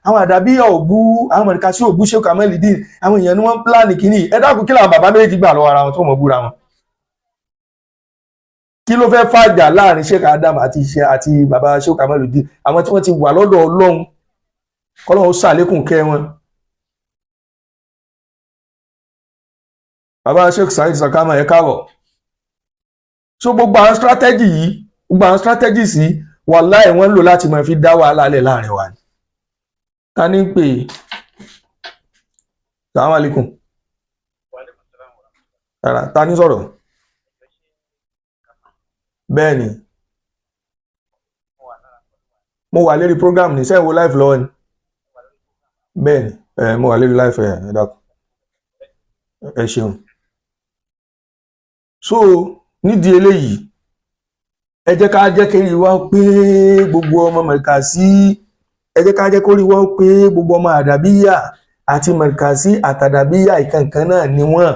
Speaker 1: àwọn Àdàbíyà òbú àwọn Markazi òbú Sheikh Kamaluddin àwọn èèyàn ni wọ́n pláàni kinní yìí ẹ dákun kí làwọn bàbá méjì gbà lọ́wọ́ ara wọn tó mọ̀ búra wọn kí ló fẹ́ fàjà láàrin Sheikh Adam àti bàbá Sheikh Kamaluddin àwọn tí wọ́n ti wà lọ́dọ̀ Ọlọ́run kọ́lọ́run ṣàlékún kẹ́ wọn. bàbá Sheikh Saheed Sakama ẹ káàbọ̀ so gbogbo àwọn strategy yìí gbogbo àwọn strategies yìí wàláhì wọ́n lò láti máa fi dá wàhálà lẹ̀ láàrin wa ni ta ní pé salamu alaikum ta ní sọ̀rọ̀ bẹ́ẹ̀ ni mo wà lérí program ní sẹ́wọ́ live lọ́wọ́ ni bẹ́ẹ̀ ni mo wà lérí live ẹ̀ dákun ẹ ṣeun so nídìí eléyìí ẹ jẹ́ ká jẹ́ kí rí wá pé gbogbo ọmọ Markazi ẹ jẹ́ ká jẹ́ kó rí wá pé gbogbo ọmọ Àdàbíyà àti Markazi àtàdàbíyà ìkankan náà ni wọ́n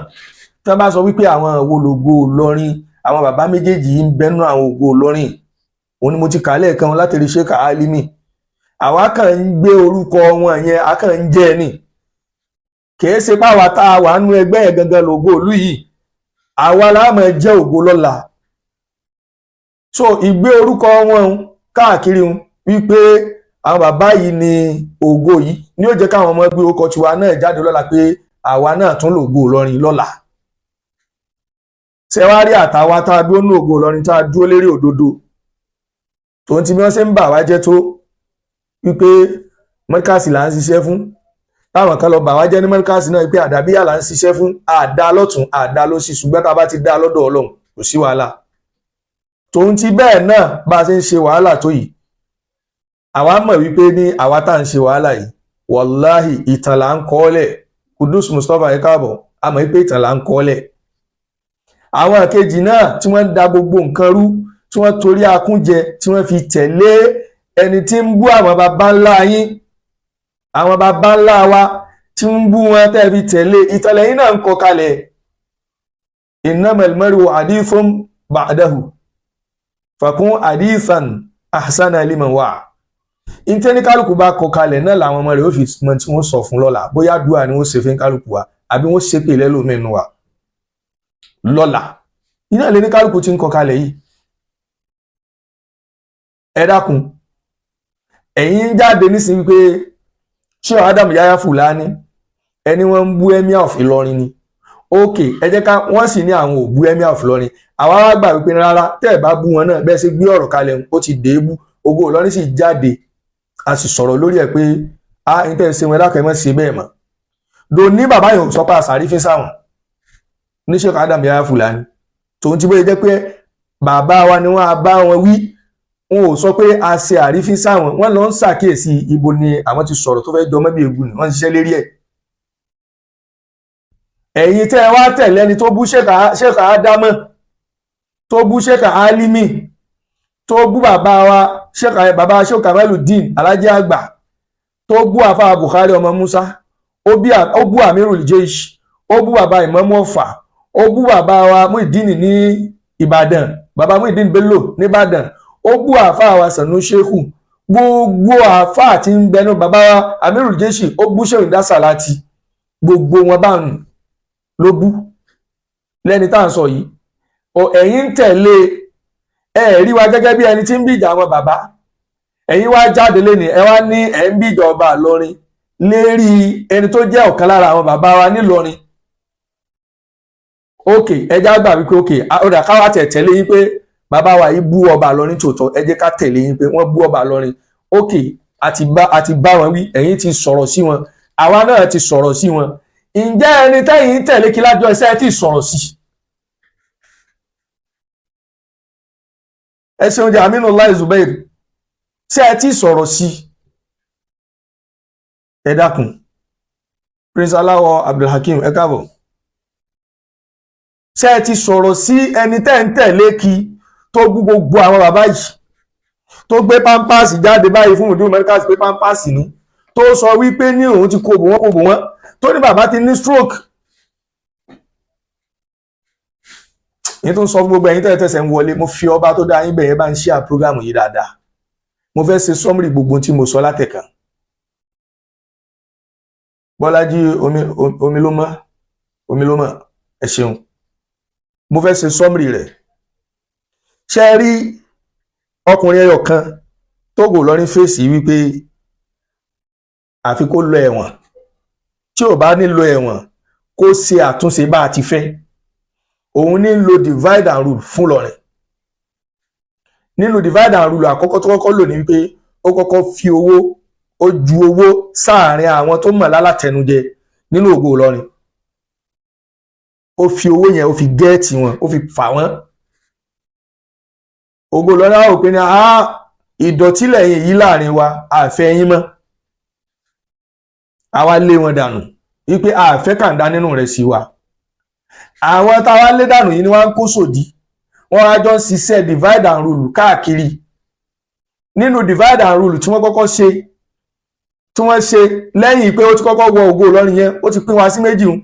Speaker 1: tí wọ́n bá sọ wípé àwọn ògbólógbò Ìlọrin àwọn bàbá méjèèjì ń bẹnu àwọn ògbó Ìlọrin òun ni mo ti kà lẹ́ẹ̀kan láti rí Sheikh Alimi àwa kàn ń gbé orúkọ wọn yẹn a kàn ń jẹ́ ni kìí ṣe páwa tá a wà nú ẹgbẹ́ yẹn gangan lògbó ìlú yìí àwa láàmú jẹ́ ògbó lọ́la so ìgbé orúkọ wọn káàkiri wípé àwọn bàbá yìí ni ògbó yìí ni ó jẹ́ káwọn ọmọ gbé orúkọ tiwa náà jáde lọ́la pé àwa náà tún lògbó Ìlọrin lọ́la ṣẹwárí àtàwa tá a dúró ní ògbó Ìlọrin tá a dúró lérí òdodo tòun ti bí wọ́n ṣe ń bà wá jẹ́ tó wípé Markazi là ń ṣiṣẹ́ fún táwọn kan lọ bà wá jẹ́ ní Markazi náà pé Àdàbíyà là ń ṣiṣẹ́ fún àdá lọ́tún àdá lósì ṣùgbọ́n tá a bá ti dá lọ́dọ̀ Ọlọ́run kò sí wàhálà tòun ti bẹ́ẹ̀ náà bá a ṣe ń ṣe wàhálà tó yìí àwa mọ̀ wípé ní àwa tá à ń ṣe wàhálà yìí wàláhì ìtàn là ń kọ́ọ́lẹ̀ Kudus Mustapha ẹ káàbọ̀ a mọ̀ wípé ìtàn là ń kọ́ọ́lẹ̀ àwọn kejì náà tí wọ́n ń da gbogbo nǹkan rú tí wọ́n torí akúnjẹ tí wọ́n fi tẹ̀lé ẹni tí ń bú àwọn baba ńlá yín àwọn baba ńlá wa tí ń bú wọn tẹ́ fi tẹ̀lé ìtàlẹ̀ yín náà ń kọ kalẹ̀ innamal mar'u hadithun ba'dahu fakun hadithan ahsana liman wa ìtẹ́ni kálukú bá kọ kalẹ̀ náà làwọn ọmọ rẹ̀ ó fi mọ tí wọ́n sọ fún lọ́la bóyá dùà ni wọ́n ṣe fún kálukú wa àbí wọ́n ṣépè lẹ́lòmínú wa lọ́la iná lè ní kálukú tí ń kọ kalẹ̀ yìí ẹ dákun ẹ̀yin jáde nísìnyí pé Sheikh Adam Yahya Fulani ẹni wọ́n ń bú Emir of Ìlọrin ni ókè ẹ jẹ́ ká wọ́n sì ní àwọn òbú Emir of Ìlọrin àwa wá gbà wípé rárá tẹ́ ẹ̀ bá bú wọn náà bẹ́ẹ̀ ṣe gbé ọ̀rọ̀ kalẹ̀ ó ti dèébú Ògo Ìlọrin sì jáde a sì sọ̀rọ̀ lórí ẹ̀ pé ní tẹ́ ẹ ṣe wọn ẹ dákun ẹ má ṣe bẹ́ẹ̀ mọ́ do ní bàbá yòó sọ pé àṣàrífín sáwọn ní Sheikh Adam Yahya Fulani tòun ti bóyá jẹ́ pé bàbá wa ni wọ́n á bá wọn wí wọn ò sọ pé a ṣe àrífín sáwọn wọ́n lọ ń ṣàkíyèsí ibo ni àwọn ti sọ̀rọ̀ tó fẹ́ jọ mọ́bí egun ni wọ́n ń ṣiṣẹ́ lérí ẹ̀ ẹ̀yin tẹ́ ẹ wá tẹ̀lé ẹni tó bú Sheikh Adamu tó bú Sheikh Alimi tó bú bàbá wa bàbá Sheikh Kamaluddin Alhaji Àgbà tó bú àfáà Bukhari ọmọ Musa ó bú Amirul Jaysh ó bú bàbá Imam Ọ̀fà ó bú bàbá wa Muideen ní Ìbàdàn bàbá Muideen Bello ní Ìbàdàn ó bú àfáà wa Sanu Shehu gbogbo àfáà tí ń bẹnu bàbá wa Amirul Jaysh ó bú Sheikh Dasalati gbogbo wọn bá ń ló bú lẹ́ni tá à ń sọ yìí ẹ̀yin ń tẹ̀lé rí wa gẹ́gẹ́ bí ẹni tí ń bìjà àwọn bàbá ẹ̀yin wá jáde lẹ́ni ẹ wá ní ẹ̀ ń bìjà ọba Ìlọrin lérí ẹni tó jẹ́ ọ̀kan lára àwọn bàbá wa nílọrin ókè ẹjá gbà wípé ókè ọ̀dà káwá tẹ̀lé yín pé bàbá wa yìí bú ọba Ìlọrin tòótọ́ ẹ jẹ́ ká tẹ̀lé yín pé wọ́n bú ọba Ìlọrin ókè àti bá wọn wí ẹ̀yin ti sọ̀rọ̀ sí wọn àwa náà ti sọ̀rọ̀ sí wọn ǹjẹ́ ẹni tẹ́yìn tẹ̀lé kí lájọ ẹsẹ́ ti sọ̀rọ̀ sí ẹ ṣeun jẹ́ Aminullah Zubair ṣé ẹ ti sọ̀rọ̀ sí ẹ dákun Prince Aláwọ̀ Abdulhakeem ẹ káàbọ̀ ṣé ẹ ti sọ̀rọ̀ sí ẹni tẹ́ ń tẹ̀lé kí tó bú gbogbo àwọn bàbá yìí tó gbé pampers jáde báyìí fún Mudiru Markaz pé pampers ní tó sọ wípé ní òun ti kó bò wọ́n tó ní bàbá ti ní stroke. yín tó ń sọ gbogbo ẹ̀yin tẹ́tẹ́sẹ̀ ń wọlé, mo fi ọba tó dá yín bẹ̀yẹn bá ń share program yìí dáadáa. mo fẹ́ ṣe summary gbogbo tí mo sọ látẹ̀kàn. Bọ́lájí omi ló mọ́ ẹ ṣeun. mo fẹ́ ṣe summary rẹ̀. ṣe rí ọkùnrin ẹyọ kan Tógò Ìlọrin fèsì wípé àfi kó lọ ẹ̀wọ̀n, tí ò bá nílò ẹ̀wọ̀n kó ṣe àtúnṣe bá a ti fẹ́. òun ní lo divide and rule fún Ìlọrin. nínú divide and rule àkọ́kọ́ tó kọ́kọ́ lò ní wípé ó kọ́kọ́ fi owó, ó ju owó sáàárín àwọn tó mọ̀ lálàtẹnujẹ nínú Ògo Ìlọrin. ó fi owó yẹn ó fi gẹ́ẹ̀tì wọn, ó fi fà wọ́n. Ògo Ìlọrin á wò pé ní ìdọ̀tí lẹ́yìn yìí láàrin wa, àfẹ́ yín mọ́. àwa lé wọn dànù wípé àfẹ́ kàńdá nínú rẹ̀ sí wa. àwọn táwa lé dànù yìí ni wọ́n ń kó sòdí, wọ́n á jọ ṣiṣẹ́ divide and rule káàkiri. nínú divide and rule tí wọ́n kọ́kọ́ ṣe, tí wọ́n ṣe lẹ́yìn pé ó ti kọ́kọ́ wọ Ògo Ìlọrin yẹn, ó ti pín wa sí méjì hun.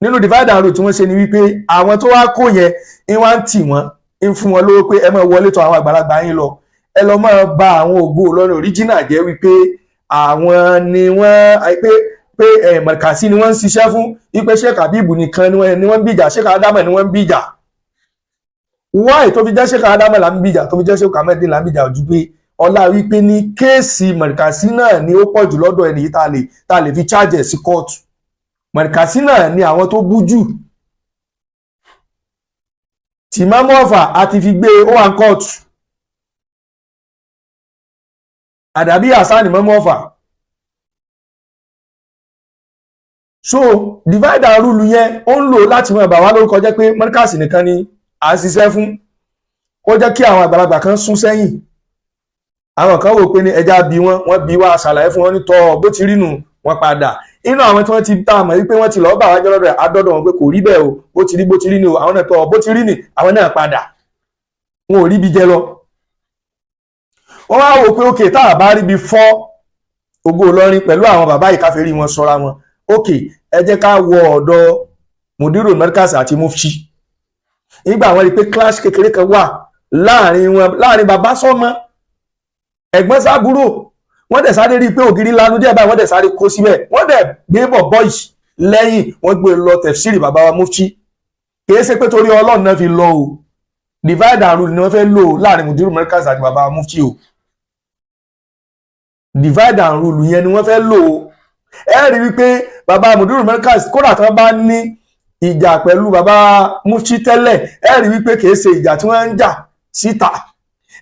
Speaker 1: nínú divide and rule tí wọ́n ṣe ni wípé àwọn tó wá kó yẹn ń wá ń tì wọ́n, ń fún wọn lówó pé ẹ máa wọlé tọ̀ àwọn àgbàlagbà yín lọ, ẹ lọ máa ba àwọn Ògo Ìlọrin original jẹ́ wípé àwọn ni wọ́n pé Markazi ni wọ́n ń ṣiṣẹ́ fún, wípé Sheikh Habib nìkan ni wọ́n ń bìjà, Sheikh Adama ni wọ́n ń bìjà. why tó fi jẹ́ Sheikh Adama là ń bìjà, tó fi jẹ́ Sheikh Ahmed là ń bìjà ojú pé ọlá wípé ní kéèsì Markazi náà ni ó pọ̀ jù lọ́dọ̀ ẹni yìí tá lè fi charge sí kóòtù. Markazi náà ni àwọn tó bú jù. Tìmámù Ọ̀fà àti fi gbé ó wà ń kóòtù. Àdàbí Hasan Ìmámù Ọ̀fà. so divide and rule yẹn ó ń lò láti mọ bà wá lórúkọ jẹ́ pé Markazi nìkan ni à ń ṣiṣẹ́ fún. ó jẹ́ kí àwọn àgbàlagbà kan sún sẹ́yìn. àwọn kan wò pé ní ẹja bí wọ́n bí wá ṣàlàyé fún wọn ní tọ́ bó ti rí nù wọ́n padà. inú àwọn tí wọ́n ti tá a mọ̀ wípé wọ́n ti lọ́ọ́ bà wá jẹ́ lọ́dọ̀ adọ́dọ̀ wọn pé kò rí bẹ́ẹ̀ o, bó ti rí ni o, àwọn náà tọ́ bó ti rí ni àwọn náà padà. wọn ò rí bí jẹ lọ. wọ́n wá wò pé òkè tá a bá rí bí fọ́ Ògo Ìlọrin pẹ̀lú àwọn bàbá yìí káfẹ́ rí wọn sọ́ra wọn. òkè ẹ jẹ́ ká wọ ọ̀dọ̀ Mudiru Markaz àti Mufti. nígbà wọn rí pé clash kékeré kan wà láàrin bàbá sọ́mọ, ẹ̀gbọ́n sábúrò. wọ́n dẹ̀ sáré rí pé ògiri lanu díẹ̀ báyìí, wọ́n dẹ̀ sáré kó síbẹ̀, wọ́n dẹ̀ gbé bọ̀ boys lẹ́yìn, wọ́n gbé lọ tẹ̀fsírì bàbá wa Mufti. kìí ṣe pé torí Ọlọ́run náà fi lọ o, divide and rule ni wọ́n fẹ́ lò láàrin Mudiru Markaz àti bàbá wa Mufti o. divide and rule yẹn ni wọ́n fẹ́ lò o. ẹ rí wípé bàbá Mudiru Markaz kódà tí wọ́n bá ní ìjà pẹ̀lú bàbá Mufti tẹ́lẹ̀, ẹ rí wípé kìí ṣe ìjà tí wọ́n ń jà síta.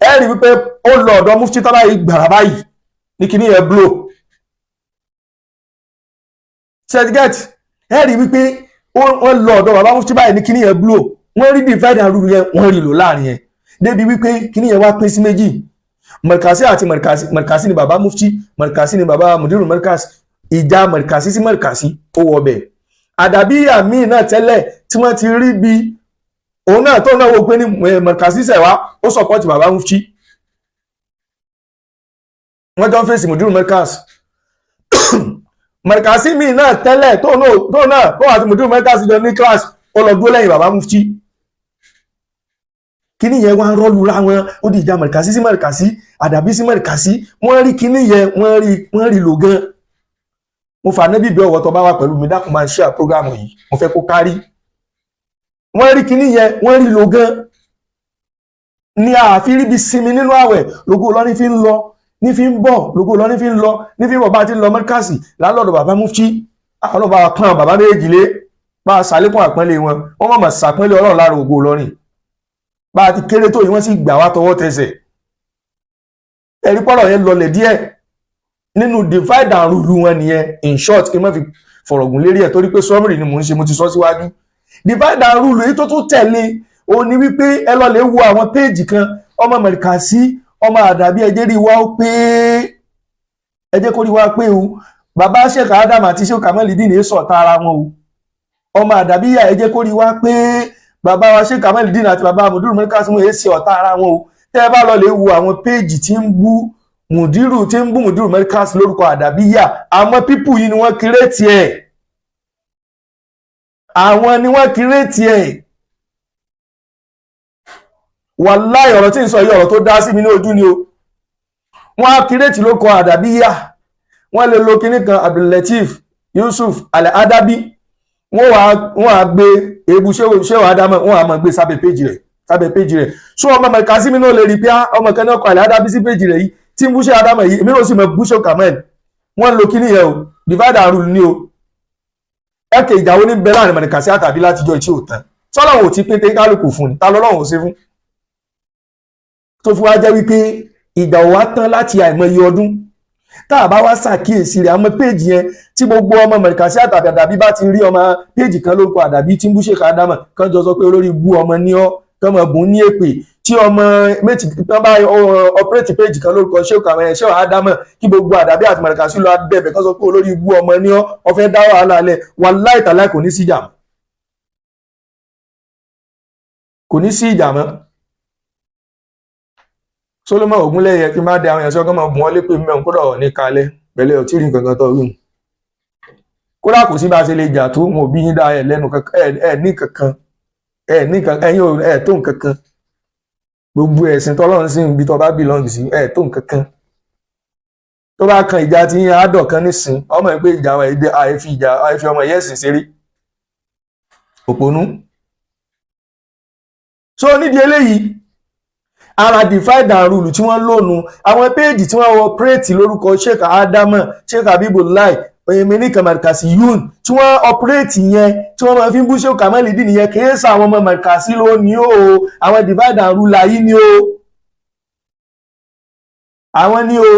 Speaker 1: ẹ rí wípé ó lọ ọ̀dọ̀ Mufti tọ́lá yìí gbàrà báyìí ní kíní yẹn blow. certificate ẹ rí wípé wọ́n lọ ọ̀dọ̀ bàbá Mufti báyìí ní kíní yẹn blow. wọ́n rí divide and rule yẹn, wọ́n rí lò láàrin yẹn débi wípé kíní yẹn wá pín sí méjì. Markazi àti Markazi ni bàbá Mufti, Markazi ni bàbá Mudiru Markaz. ìjà Markazi sí Markazi ó wọ bẹ̀. Àdàbí àmì náà tẹ́lẹ̀ tí wọ́n ti rí bí òun náà tó náà wò pé ní Markazi ṣẹ̀wá ó sọ̀pọ̀tì bàbá Mufti. wọ́n jọ ń fèsì Mudiru Markaz. Markazi mi náà tẹ́lẹ̀ tó náà kó àti Mudiru Markaz jọ ní class ó lọ dúró lẹ́yìn bàbá Mufti. kíní yẹn wá ń rọ́lù láwọn ó di ìjà Markazi sí Markazi, Àdàbí sí Markazi. wọ́n rí kíní yẹn wọ́n rí lò gan. mo fà níbi ìbí ọwọ́ tó bá wà pẹ̀lú mi dákun máa ń share program yìí, mo fẹ́ kó kárí. wọ́n rí kíní yẹn wọ́n rí lò gan. ní àfi ríbi sinmi nínú àwẹ̀ Ògo Ìlọrin fi ń lọ ní fi ń bọ̀, Ògo Ìlọrin fi ń lọ ní fi ń bọ̀ bá ti ń lọ Markazi lálọ́dọ̀ bàbá Mufti. ọlọ́ba wa pọ́n bàbá méjì lé bá a ṣàlékún àpọ́nlé wọn, wọ́n mọ̀ ṣàpọ́nlé Ọlọ́run lára Ògo Ìlọrin. bá a ti kéré tó yìí wọ́n sì gbà wá tọwọ́ tẹsẹ̀. ẹ̀rí pọ́lọ̀ yẹn lọlẹ̀ díẹ̀ nínú divide and rule wọn nìyẹn. in short kí n má fi fọ̀rọ̀gùn lérí ẹ̀ torí pé summary ni mò ń ṣe, mo ti sọ síwájú. divide and rule èyí tó tún tẹ̀lé o ní wípé ẹ lọ lè wo àwọn péèjì kan, ọmọ Markazi ọmọ Àdàbí ẹ jẹ́ rí wá ó pé ẹ jẹ́ kó rí wá pé o bàbá Sheikh Adama àti Sheikh Kamaldeen ní sọ̀tá ara wọn o. ọmọ Àdàbí yà ẹ jẹ́ kó rí wá pé bàbá wa Sheikh Kamaldeen àti bàbá Mudiru Markaz mú èsì ọ̀tá ara wọn o. tẹ́ bá lọ lè wo àwọn péèjì tí ń bú mùdírù Markaz lórúkọ àdàbíyà, àwọn pípù yìí ni wọ́n kírètì ẹ̀, àwọn ni wọ́n kírètì ẹ̀. Wàláhì ọ̀rọ̀ tí ń sọ yìí ọ̀rọ̀ tó dá sí mi ní ojú ni o. Wọ́n á kírètì lórúkọ àdàbíyà, wọ́n lè lo kinní kan Abdul-Lateef Yusuf Al-Adabi, wọ́n á gbé ebu ṣéwà Ádámọ̀, wọ́n á máa gbé sábẹ́ péjì rẹ̀. So ọmọ Markaz mi náà lè rí pé ọmọ kan náà kọ Al-Adabi sí péjì rẹ̀ yìí tí ń bú ṣé Ádámọ̀ yìí, èmi náà sì mọ̀ bú ṣé Kamal. Wọ́n lo kinní yẹn o, divide and rule ni o. Ẹ̀kẹ́ ìjà wo ní bẹ láàrin Markaz àtàbí látijọ́ ìtí ò tán. Sọ́lọ́run ò ti pín kálukú fún ni, ta lọ́lọ́run ò ṣe fún. Tó fi wá jẹ́ wípé ìjà ò wá tán láti àìmọye ọdún. Tá a bá wá ṣàkíyèsí rẹ̀ àwọn péjì yẹn tí gbogbo ọmọ Markaz àtàbí bá ti rí ọmọ péjì kan lórúkọ àdàbí tí ń bú Sheikh Ádámọ̀ kan jọ sọ pé olórí bú ọmọ ní ọ́ kan mọ̀ bùn ní èpè, tí ọmọ méjì kan bá ọpẹ́rẹ́tì péjì kan lórúkọ Sheikh Ádámọ̀ kí gbogbo àdàbí àti Markaz lọ bẹ̀bẹ̀ kan sọ pé olórí bú ọmọ ní ọ́ ó fẹ́ dá wàhálà lẹ̀. Wallahi tàláì kò ní sí ìjà mọ́. Solomon Ogunleye kí n bá dé àwọn èèyàn sí ọgọ́ máa bùn wọ́n lépè mẹ́rin kódà ọ̀ ní kalẹ̀ pẹ̀lẹ́ ọtí rí nǹkan tó rí. Kódà kò sí bá ṣe lè jà tó wọn ò bí yín dá ẹ̀ lẹ́nu kankan ẹ̀ ní kankan ẹ̀yin ẹ̀ tó nǹkan kan. Gbogbo ẹ̀sìn tọ́lọ́run sí ibi tó bá belong sí ẹ̀ tó nǹkan kan. Tó bá kan ìjà tí yín àádọ́ kan nísìn ọmọ ẹ̀ pé ìjà àìfi ọmọ ẹ̀yẹ́sìn ṣeré òpònú. So nídìí eléyìí ara divide and rule tí wọ́n lónu àwọn péèjì tí wọ́n operate lórúkọ Sheikh Ádámọ̀, Sheikh Habibullah Oyèmẹ́nìkan Markaziyun tí wọ́n operate yẹn tí wọ́n máa fi ń bú Sheikh Kamaluddin yẹn kìí ṣe àwọn ọmọ Markaz lónìí o, àwọn divide and rule yìí ni o, àwọn ni o.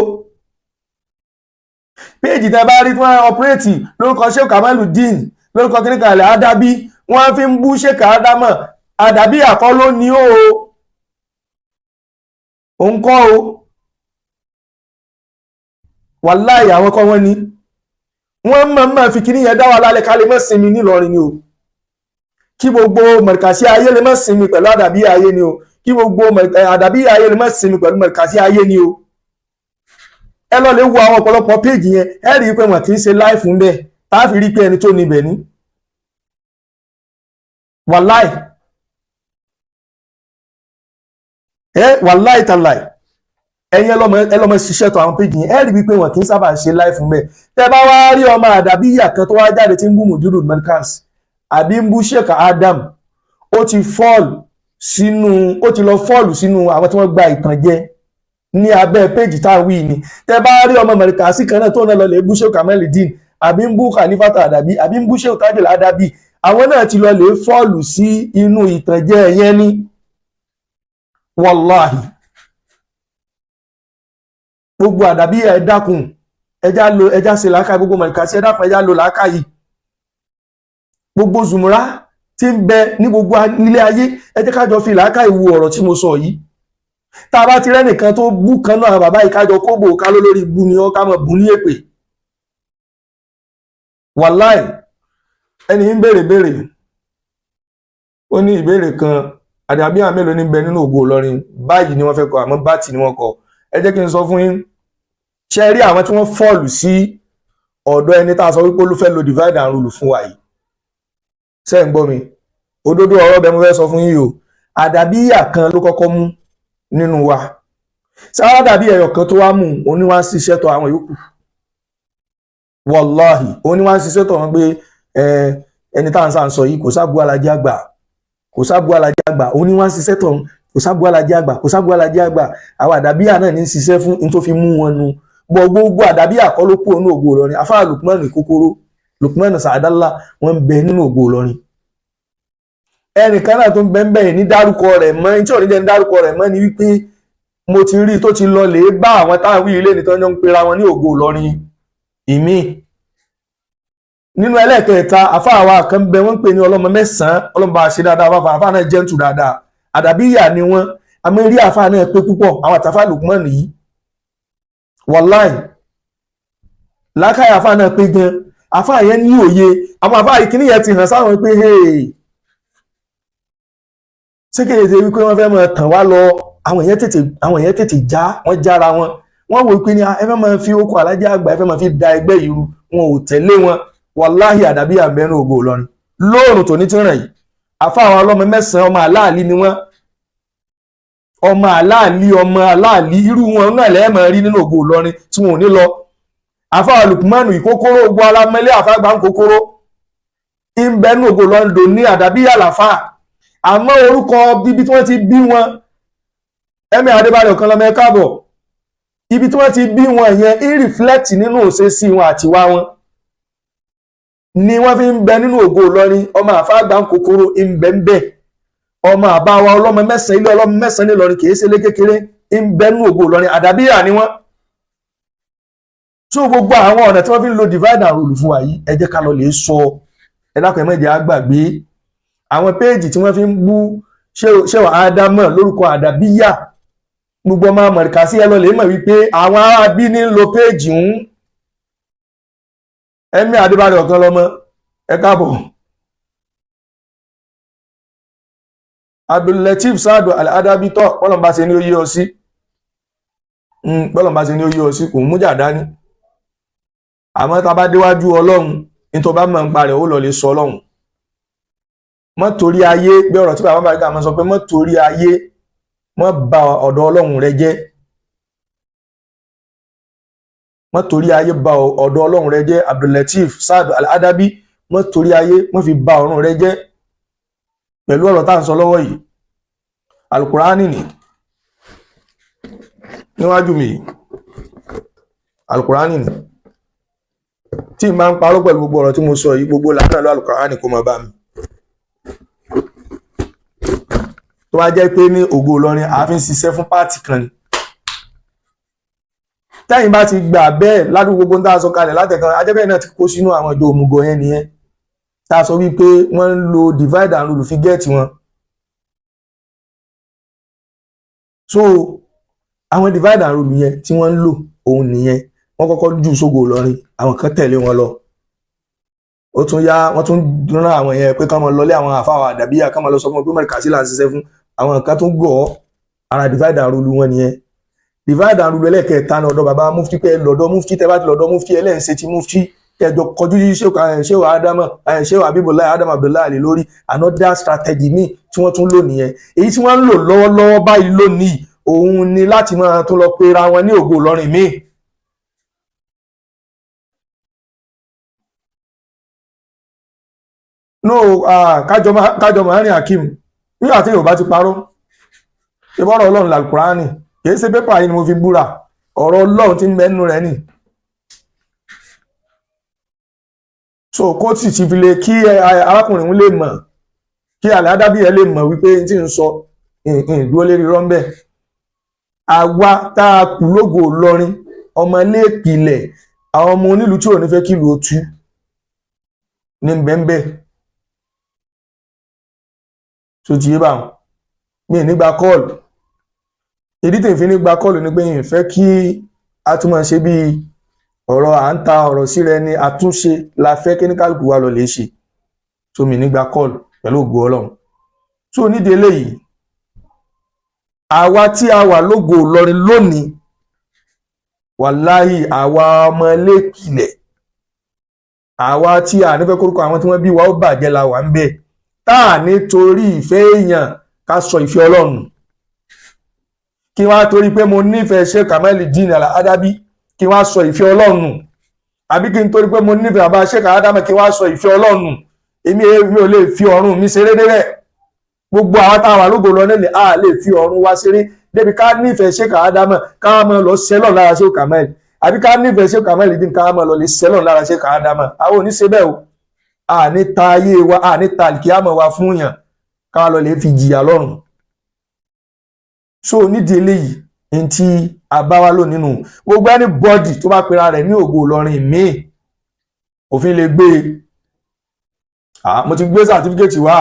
Speaker 1: Péèjì tẹ́ bá rí tí wọ́n operate lórúkọ Sheikh Kamaluddin lórúkọ kíníkà Al-Adabi wọ́n fi ń bú Sheikh Ádámọ̀, àdàbí àkọ́ lónìí o. Òun kọ́ o, wàláhì àwọn kọ́ wọ́n ní wọ́n máa fi kíní yẹn dá wa lálẹ́ ká lè má sinmi nílọrin ni o, kí gbogbo Markaz ayé lè má sinmi pẹ̀lú àdàbí ayé ni o, kí gbogbo àdàbí ayé lè má sinmi pẹ̀lú Markaz ayé ni o. Ẹ lọ lè wo àwọn ọ̀pọ̀lọpọ̀ péjì yẹn ẹ rí i pé wọn kì í ṣe láìfù ń bẹ tá a fi rí pé ẹni tó níbẹ̀ ní wàláhì. Wàláhì tàláhì ẹ̀yin ẹlọ́mọ ṣiṣẹ́ tó àwọn péjì yẹn ẹ rí wípé wọn kì í sábà ṣe láìfù mẹ́. Tẹ́ bá wá rí ọmọ àdàbíyà kan tó wá jáde tí ń bú mùdírù Markaz àbí ń bú Sheikh Ádámọ̀ ó ti lọ fọ́ọ̀lù sínú àwọn tí wọ́n gba ìtànjẹ ní abẹ́ péjì táwí ni. Tẹ́ bá rí ọmọ Markaz kan náà tó náà lọ lè bú Sheikh Kamaluddin àbí ń bú Khalifat Adabi àbí ń bú Sheikh Tajul Adabi, àwọn náà ti lọ lè fọ́ọ̀lù sí inú ìtànjẹ yẹn ni. Wallahi gbogbo àdàbí ẹ dákun ẹjá ṣe làákà gbogbo Markaz ẹ dákun ẹjá lo làákà yìí. Gbogbo zùmúrà tí ń bẹ ní gbogbo ilé ayé ẹ jẹ́ ká jọ fi làákà ìwò ọ̀rọ̀ tí mo sọ yìí. Tá a bá ti rẹ́nìkan tó bú kan náà bàbá yìí kájọ kóbò ká ló lórí bú ni ọ́ ká mọ̀ bú ní èpè. Wallahi ẹni ń béèrè ó ní ìbéèrè kan àdàbí àmélòó ní bẹ nínú Ògo Ìlọrin báyìí ni wọ́n fẹ́ kọ àmọ́ bátì ni wọ́n kọ. Ẹ jẹ́ kí n sọ fún yín ṣe rí àwọn tí wọ́n fọ́ọ̀lù sí ọ̀dọ̀ ẹni tá a sọ wípé ló fẹ́ lo divide and rule fún wa yìí. Ṣé ń gbọ́ mi? Òdodo ọ̀rọ̀ bẹ́ẹ̀ mo fẹ́ sọ fún yín o. Àdàbíyà kan ló kọ́kọ́ mú nínú wa. Sáwá dàbí ẹyọ kan tó wá mú òní wá ń ṣiṣẹ́ tọ̀ àwọn yòókù. Wallahi òní wá ń ṣiṣẹ́ tọ̀ wọn pé ẹni tá à ń sọ yìí kò sábú alájá àgbà òní wá ń ṣiṣẹ́ tọ̀ kò sábú alájá àgbà àwọn àdàbíyà náà ní ṣiṣẹ́ fún ní tó fi mú wọn nu. Gbogbo àdàbíyà kọ́ ló kú ònú Ògo Ìlọrin. Afárá Lukman Kókóró Lukman Sàádálà wọ́n ń bẹ nínú Ògo Ìlọrin. Ẹnìkan náà tó ń bẹ ń bẹ ní dárúkọ rẹ̀ mọ́ ní tí ò ní jẹ́ ń dárúkọ rẹ̀ mọ́ ni wípé mo ti rí tó ti lọ lè bá àwọn táwọn wí ilé nìkan jọ ń pera wọn ní Ògo Ìlọrin ìmí. Nínú ẹlẹ́ẹ̀kẹta afárá wa kan bẹ wọ́n ń pè ní ọlọ́mọ mẹ́sàn-án ọlọ́mọba ṣe dáadáa afárá náà jẹ́ntù dáadáa àdàbíyà ni wọ́n àmọ́ rí afárá náà pé púpọ̀ àwọn àtàfà Lukman yìí. Wallahi lákàyà afárá náà pé gan afárá yẹn ní òye àwọn afárá ìkíní yẹn ti hàn sáwọn pé ṣé kéde wípé wọ́n fẹ́ mọ̀ tàn wá lọ àwọn èèyàn tètè já wọ́n jára wọ́n wò pé ní ẹ fẹ́ máa fi okò Alhaji Àgbà ẹ fẹ́ máa fi da ẹgbẹ́ yìí rú, wọn ò tẹ̀lé wọn. Wàláhì àdàbí àbẹ́nu Ògo Ìlọrin lóòrùn tòní tí ń rìn yìí. Àfa àwọn ọlọ́mọ mẹ́sàn-án ọmọ aláàlí ni wọ́n, ọmọ aláàlí irú wọn náà lẹ́ẹ̀mọ̀ rí nínú Ògo Ìlọrin tí wọn ò ní lọ. Àfa Lùkùmánù Ìkókóró gbọ́ alámẹ́lẹ́ àfàgbà ń kókóró ìbẹ́nu Ògo Ìlọrin dò ní àdàbí àlàfà. Àmọ́ orúkọ bíbí tí wọ́n ti bí wọn Ẹ̀mí Adébáyọ̀ kan lọ́mọ ẹ káàbọ̀, ibi tí wọ́n ti bí wọn yẹn ń reflect nínú òṣèṣì wọn àtiwá wọn ni wọ́n fi ń bẹ nínú Ògo Ìlọrin. Ọmọ àfàgbà ń kókóró ń bẹ ń bẹ, ọmọ àbáwa ọlọ́mọ mẹ́sàn-án ilé ọlọ́mọ mẹ́sàn-án ní Ìlọrin kìí ṣe lé kékeré ń bẹ nínú Ògo Ìlọrin àdàbíyà ni wọ́n. So gbogbo àwọn ọ̀nà tí wọ́n fi ń lo divide and rule fún wa yìí ẹ jẹ́ ká lọ lè sọ, ẹ dákun ẹ má jẹ́ á gbàgbé àwọn péèjì tí wọ́n fi ń bú Shehu Adamu lórúkọ àdàbíyà. Gbogbo ọmọ Amẹ̀ríkà sí ẹ lọ lè mọ̀ wípé àwọn arábí ní lo péèjì ń. Ẹ̀mí Adébáyọ̀ kan lọ́mọ ẹ káàbọ̀. Abdul-Lateef Saadu Al-Adabi tọ́ bọ́lọ̀mbá ṣe ní ó yé ọ sí, bọ́lọ̀mbá ṣe ní ó yé ọ sí kò mú jà dání. Àmọ́ tá bá déwájú Ọlọ́run ní tó bá mọ̀ ń parẹ̀ ó lọ lè sọ Ọlọ́run. Mọ́ torí ayé bí ọ̀rọ̀ tí bàbá bàríkà mọ́ sọ pé mọ́ torí ayé mọ́ bà ọ̀dọ̀ Ọlọ́run rẹ jẹ́, mọ́ torí ayé bà ọ̀dọ̀ Ọlọ́run rẹ jẹ́. Abdul-Lateef Saadu Al-Adabi mọ́ torí ayé mọ́ fi bà ọ̀run rẹ jẹ́ pẹ̀lú ọ̀rọ̀ tá à ń sọ lọ́wọ́ yìí. Al-Qur'ani ni níwájú mi, Al-Qur'ani ni tí n bá ń parọ́ pẹ̀lú gbogbo ọ̀rọ̀ tí mo sọ yìí, gbogbo làánà lọ Al-Qur'ani kó máa bá mi. Tó wá jẹ́ pé ní Ògo Ìlọrin àfi ń ṣiṣẹ́ fún pààtì kan ni. Tẹ́yìn bá ti gbà bẹ́ẹ̀ ládùúgbò gbogbo ń tá a sọ kalẹ̀ látẹ̀kan ajẹ́bẹ́ẹ̀ náà ti kó sínú àwọn ìjọ òmùgọ̀ yẹn nìyẹn. Tá a sọ wípé wọ́n ń lo divide and rule fi gẹ́ẹ̀tì wọn. So àwọn divide and rule yẹn tí wọ́n ń lò òun nìyẹn. Wọ́n kọ́kọ́ jù sógo Ìlọrin, àwọn kan tẹ̀lé wọn lọ. Ó tún yá wọ́n tún rán àwọn yẹn pé ká máa lọlé àwọn àfáà àdàbíyà ká máa lọ sọ fún pé Amẹ́ríkà sí là ń ṣiṣẹ́ fún àwọn kan tún gọ̀ ara divide and rule wọn nìyẹn. Divide and rule ẹlẹ́kẹ̀ẹ́ta ní ọ̀dọ̀ bàbá mufti pé lọ́dọ̀ mufti tẹ́ bá ti lọ́dọ̀ mufti ẹlẹ́ǹṣe ti mufti kẹjọ kọjú yí Shehu Adamu Shehu Habibullahi Adamu Abdullahi Ali lórí another strategy míì tí wọ́n tún lò nìyẹn. Èyí tí wọ́n ń lò lọ́wọ́lọ́wọ́ báyìí lónìí òun ni láti máa tún lọ pera wọn ní Ògo Ìlọrin míì. No, kájọ Maharin Hakeem nígbà tí Yorùbá ti parọ́ ìbọ̀rọ̀ Ọlọ́run l'Al-Qur'ani kìí ṣe pépà yìí ni mo fi búra, ọ̀rọ̀ Ọlọ́run ti ń mẹ́nu rẹ̀ nì. So kó sì ti fi lè kí arákùnrin lè mọ̀, kí Al-Adabi lè mọ̀ wípé tí ń sọ ìdúró lérí rọ́ńbẹ́. Àwa tá a kù lógo Ìlọrin ọmọ ilé ìpìlẹ̀ àwọn ọmọ onílùú tí ò ní fẹ́ kí ìlú ó tú ní bẹ́ńbẹ́. So ti yé bá wọn mi nígbà kọ́ọ̀lù, ìdí tí n fi nígbà kọ́ọ̀lù ni pé n fẹ́ kí a tún máa ṣe bí ọ̀rọ̀ à ń ta ọ̀rọ̀ sí rẹ ní àtúnṣe la fẹ́ kí ní kálukú wa lọ lè ṣe. So mi nígbà kọ́ọ̀lù pẹ̀lú ògo Ọlọ́run. So nídìí eléyìí àwa tí a wà lógo Ìlọrin lónìí wàláhì àwa ọmọ ilé ìpìlẹ̀ àwa tí a nífẹ̀ẹ́ kórúkọ àwọn tí wọ́n bí wa ó bàjẹ́ la wà ń bẹ̀ táà nítorí ìfẹ́ èèyàn ká sọ ìfẹ́ Ọlọ́run. Kí wá torí pé mo nífẹ̀ẹ́ Sheikh Kamaluddin Al-Adabi kí wá sọ ìfẹ́ Ọlọ́run, àbí kí n torí pé mo nífẹ̀ẹ́ bàbá Sheikh Adamu kí wá sọ ìfẹ́ Ọlọ́run. Èmi ò lè fi ọ̀run mi ṣeré débẹ̀. Gbogbo àwọn táwọn àlógo lọ nílẹ̀ a lè fi ọ̀run wa ṣeré débi ká nífẹ̀ẹ́ Sheikh Adamu ká máa lọ sẹ́lọ̀ lára Sheikh Kamal, àbí ká nífẹ̀ẹ́ Sheikh Kamaluddin ká máa lọ lè sẹ́lọ̀ lára Sheikh Adamu. Àwọn ò ní ṣe bẹ́ẹ̀ o. A ní ta ayé wa, a ní ta àlìkíyàmọ̀ wa fún yàn ká lọ lè fi jìyà lọ́run. So nídìí eléyìí ní tí àbáwá lò nínú gbogbo anybody tó bá pera rẹ̀ ní Ògo Ìlọrin míì òfin lè gbé mo ti gbé certificate wá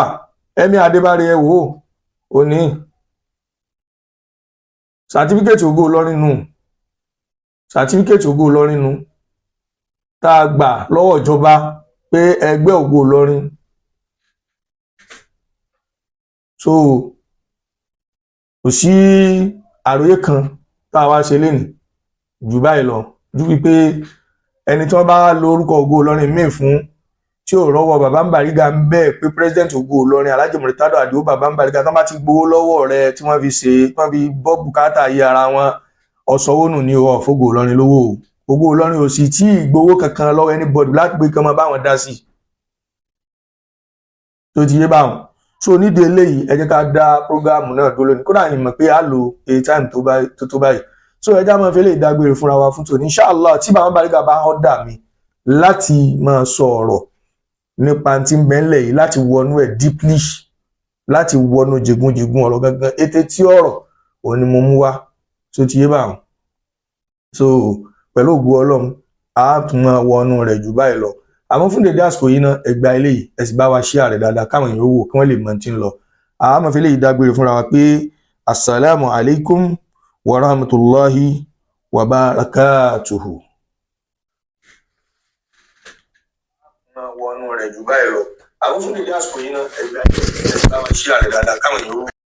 Speaker 1: Ẹ̀mí Adébárí ẹ wò ó ní certificate Ògo Ìlọrin nù, certificate Ògo Ìlọrin nù tá a gbà lọ́wọ́ ìjọba pé ẹgbẹ́ Ògo Ìlọrin. So kò sí àròyé kan tá a wá ṣe lénìí jù báyìí lọ ju wípé ẹni tí wọ́n bá lo orúkọ Ògo Ìlọrin míì fún tí ò rọ́wọ́ Baba Bariga ń bẹ́ẹ̀ pé president Ògo Ìlọrin Alhaji Muritado Adio Baba Bariga tán bá ti gbowó lọ́wọ́ rẹ tí wọ́n fi bọ́ bùkátà yí ara wọn ọ̀sọ́wọ́nù ní ọ̀fọ́gò Ìlọrin lówó Ògo Ìlọrin ò sì tí ìgbowó kankan lọ́wọ́ anybody láti pé kán máa bá wọn dá sí tó ti yé báwọn so nídìí eléyìí ẹ jẹ́ ká dá prógáàmù náà dúró lónìí kódà yìí mọ̀ pé á lo a time tó báyìí so ẹ já máa fi lè dágbére fúnra wa fún tòní inshallah tí Baba Bariga bá ọ̀dà mi láti máa sọ ọ̀rọ̀ nípa tí ń bẹ́ńlẹ̀ yìí láti wọnú ẹ̀ deeply láti wọnú jẹgúnjẹgún ọ̀rọ̀ gangan ètè tí ọ̀rọ̀ òun ni mo mú wá tó ti yé báwọn so pẹ̀lú ògo Ọlọ́run a tún máa wọnú rẹ̀ jù báyìí lọ àmọ́ fún dédé àsìkò yìí náà ẹgbà eléyìí ẹ sì bá wa share rẹ̀ dáadáa káwọn èèyàn wò kí wọ́n lè mọ̀ tí ń lọ a máa fi eléyìí dágbére fúnra wa pé assalamu alaikum wa rahmatullahi wa barakatuhu. Wọnú rẹ̀ jù báyìí lọ àwọn fún dédé àsìkò yìí náà ẹgbà eléyìí ẹ sì bá wa share rẹ̀ dáadáa káwọn èèyàn wò.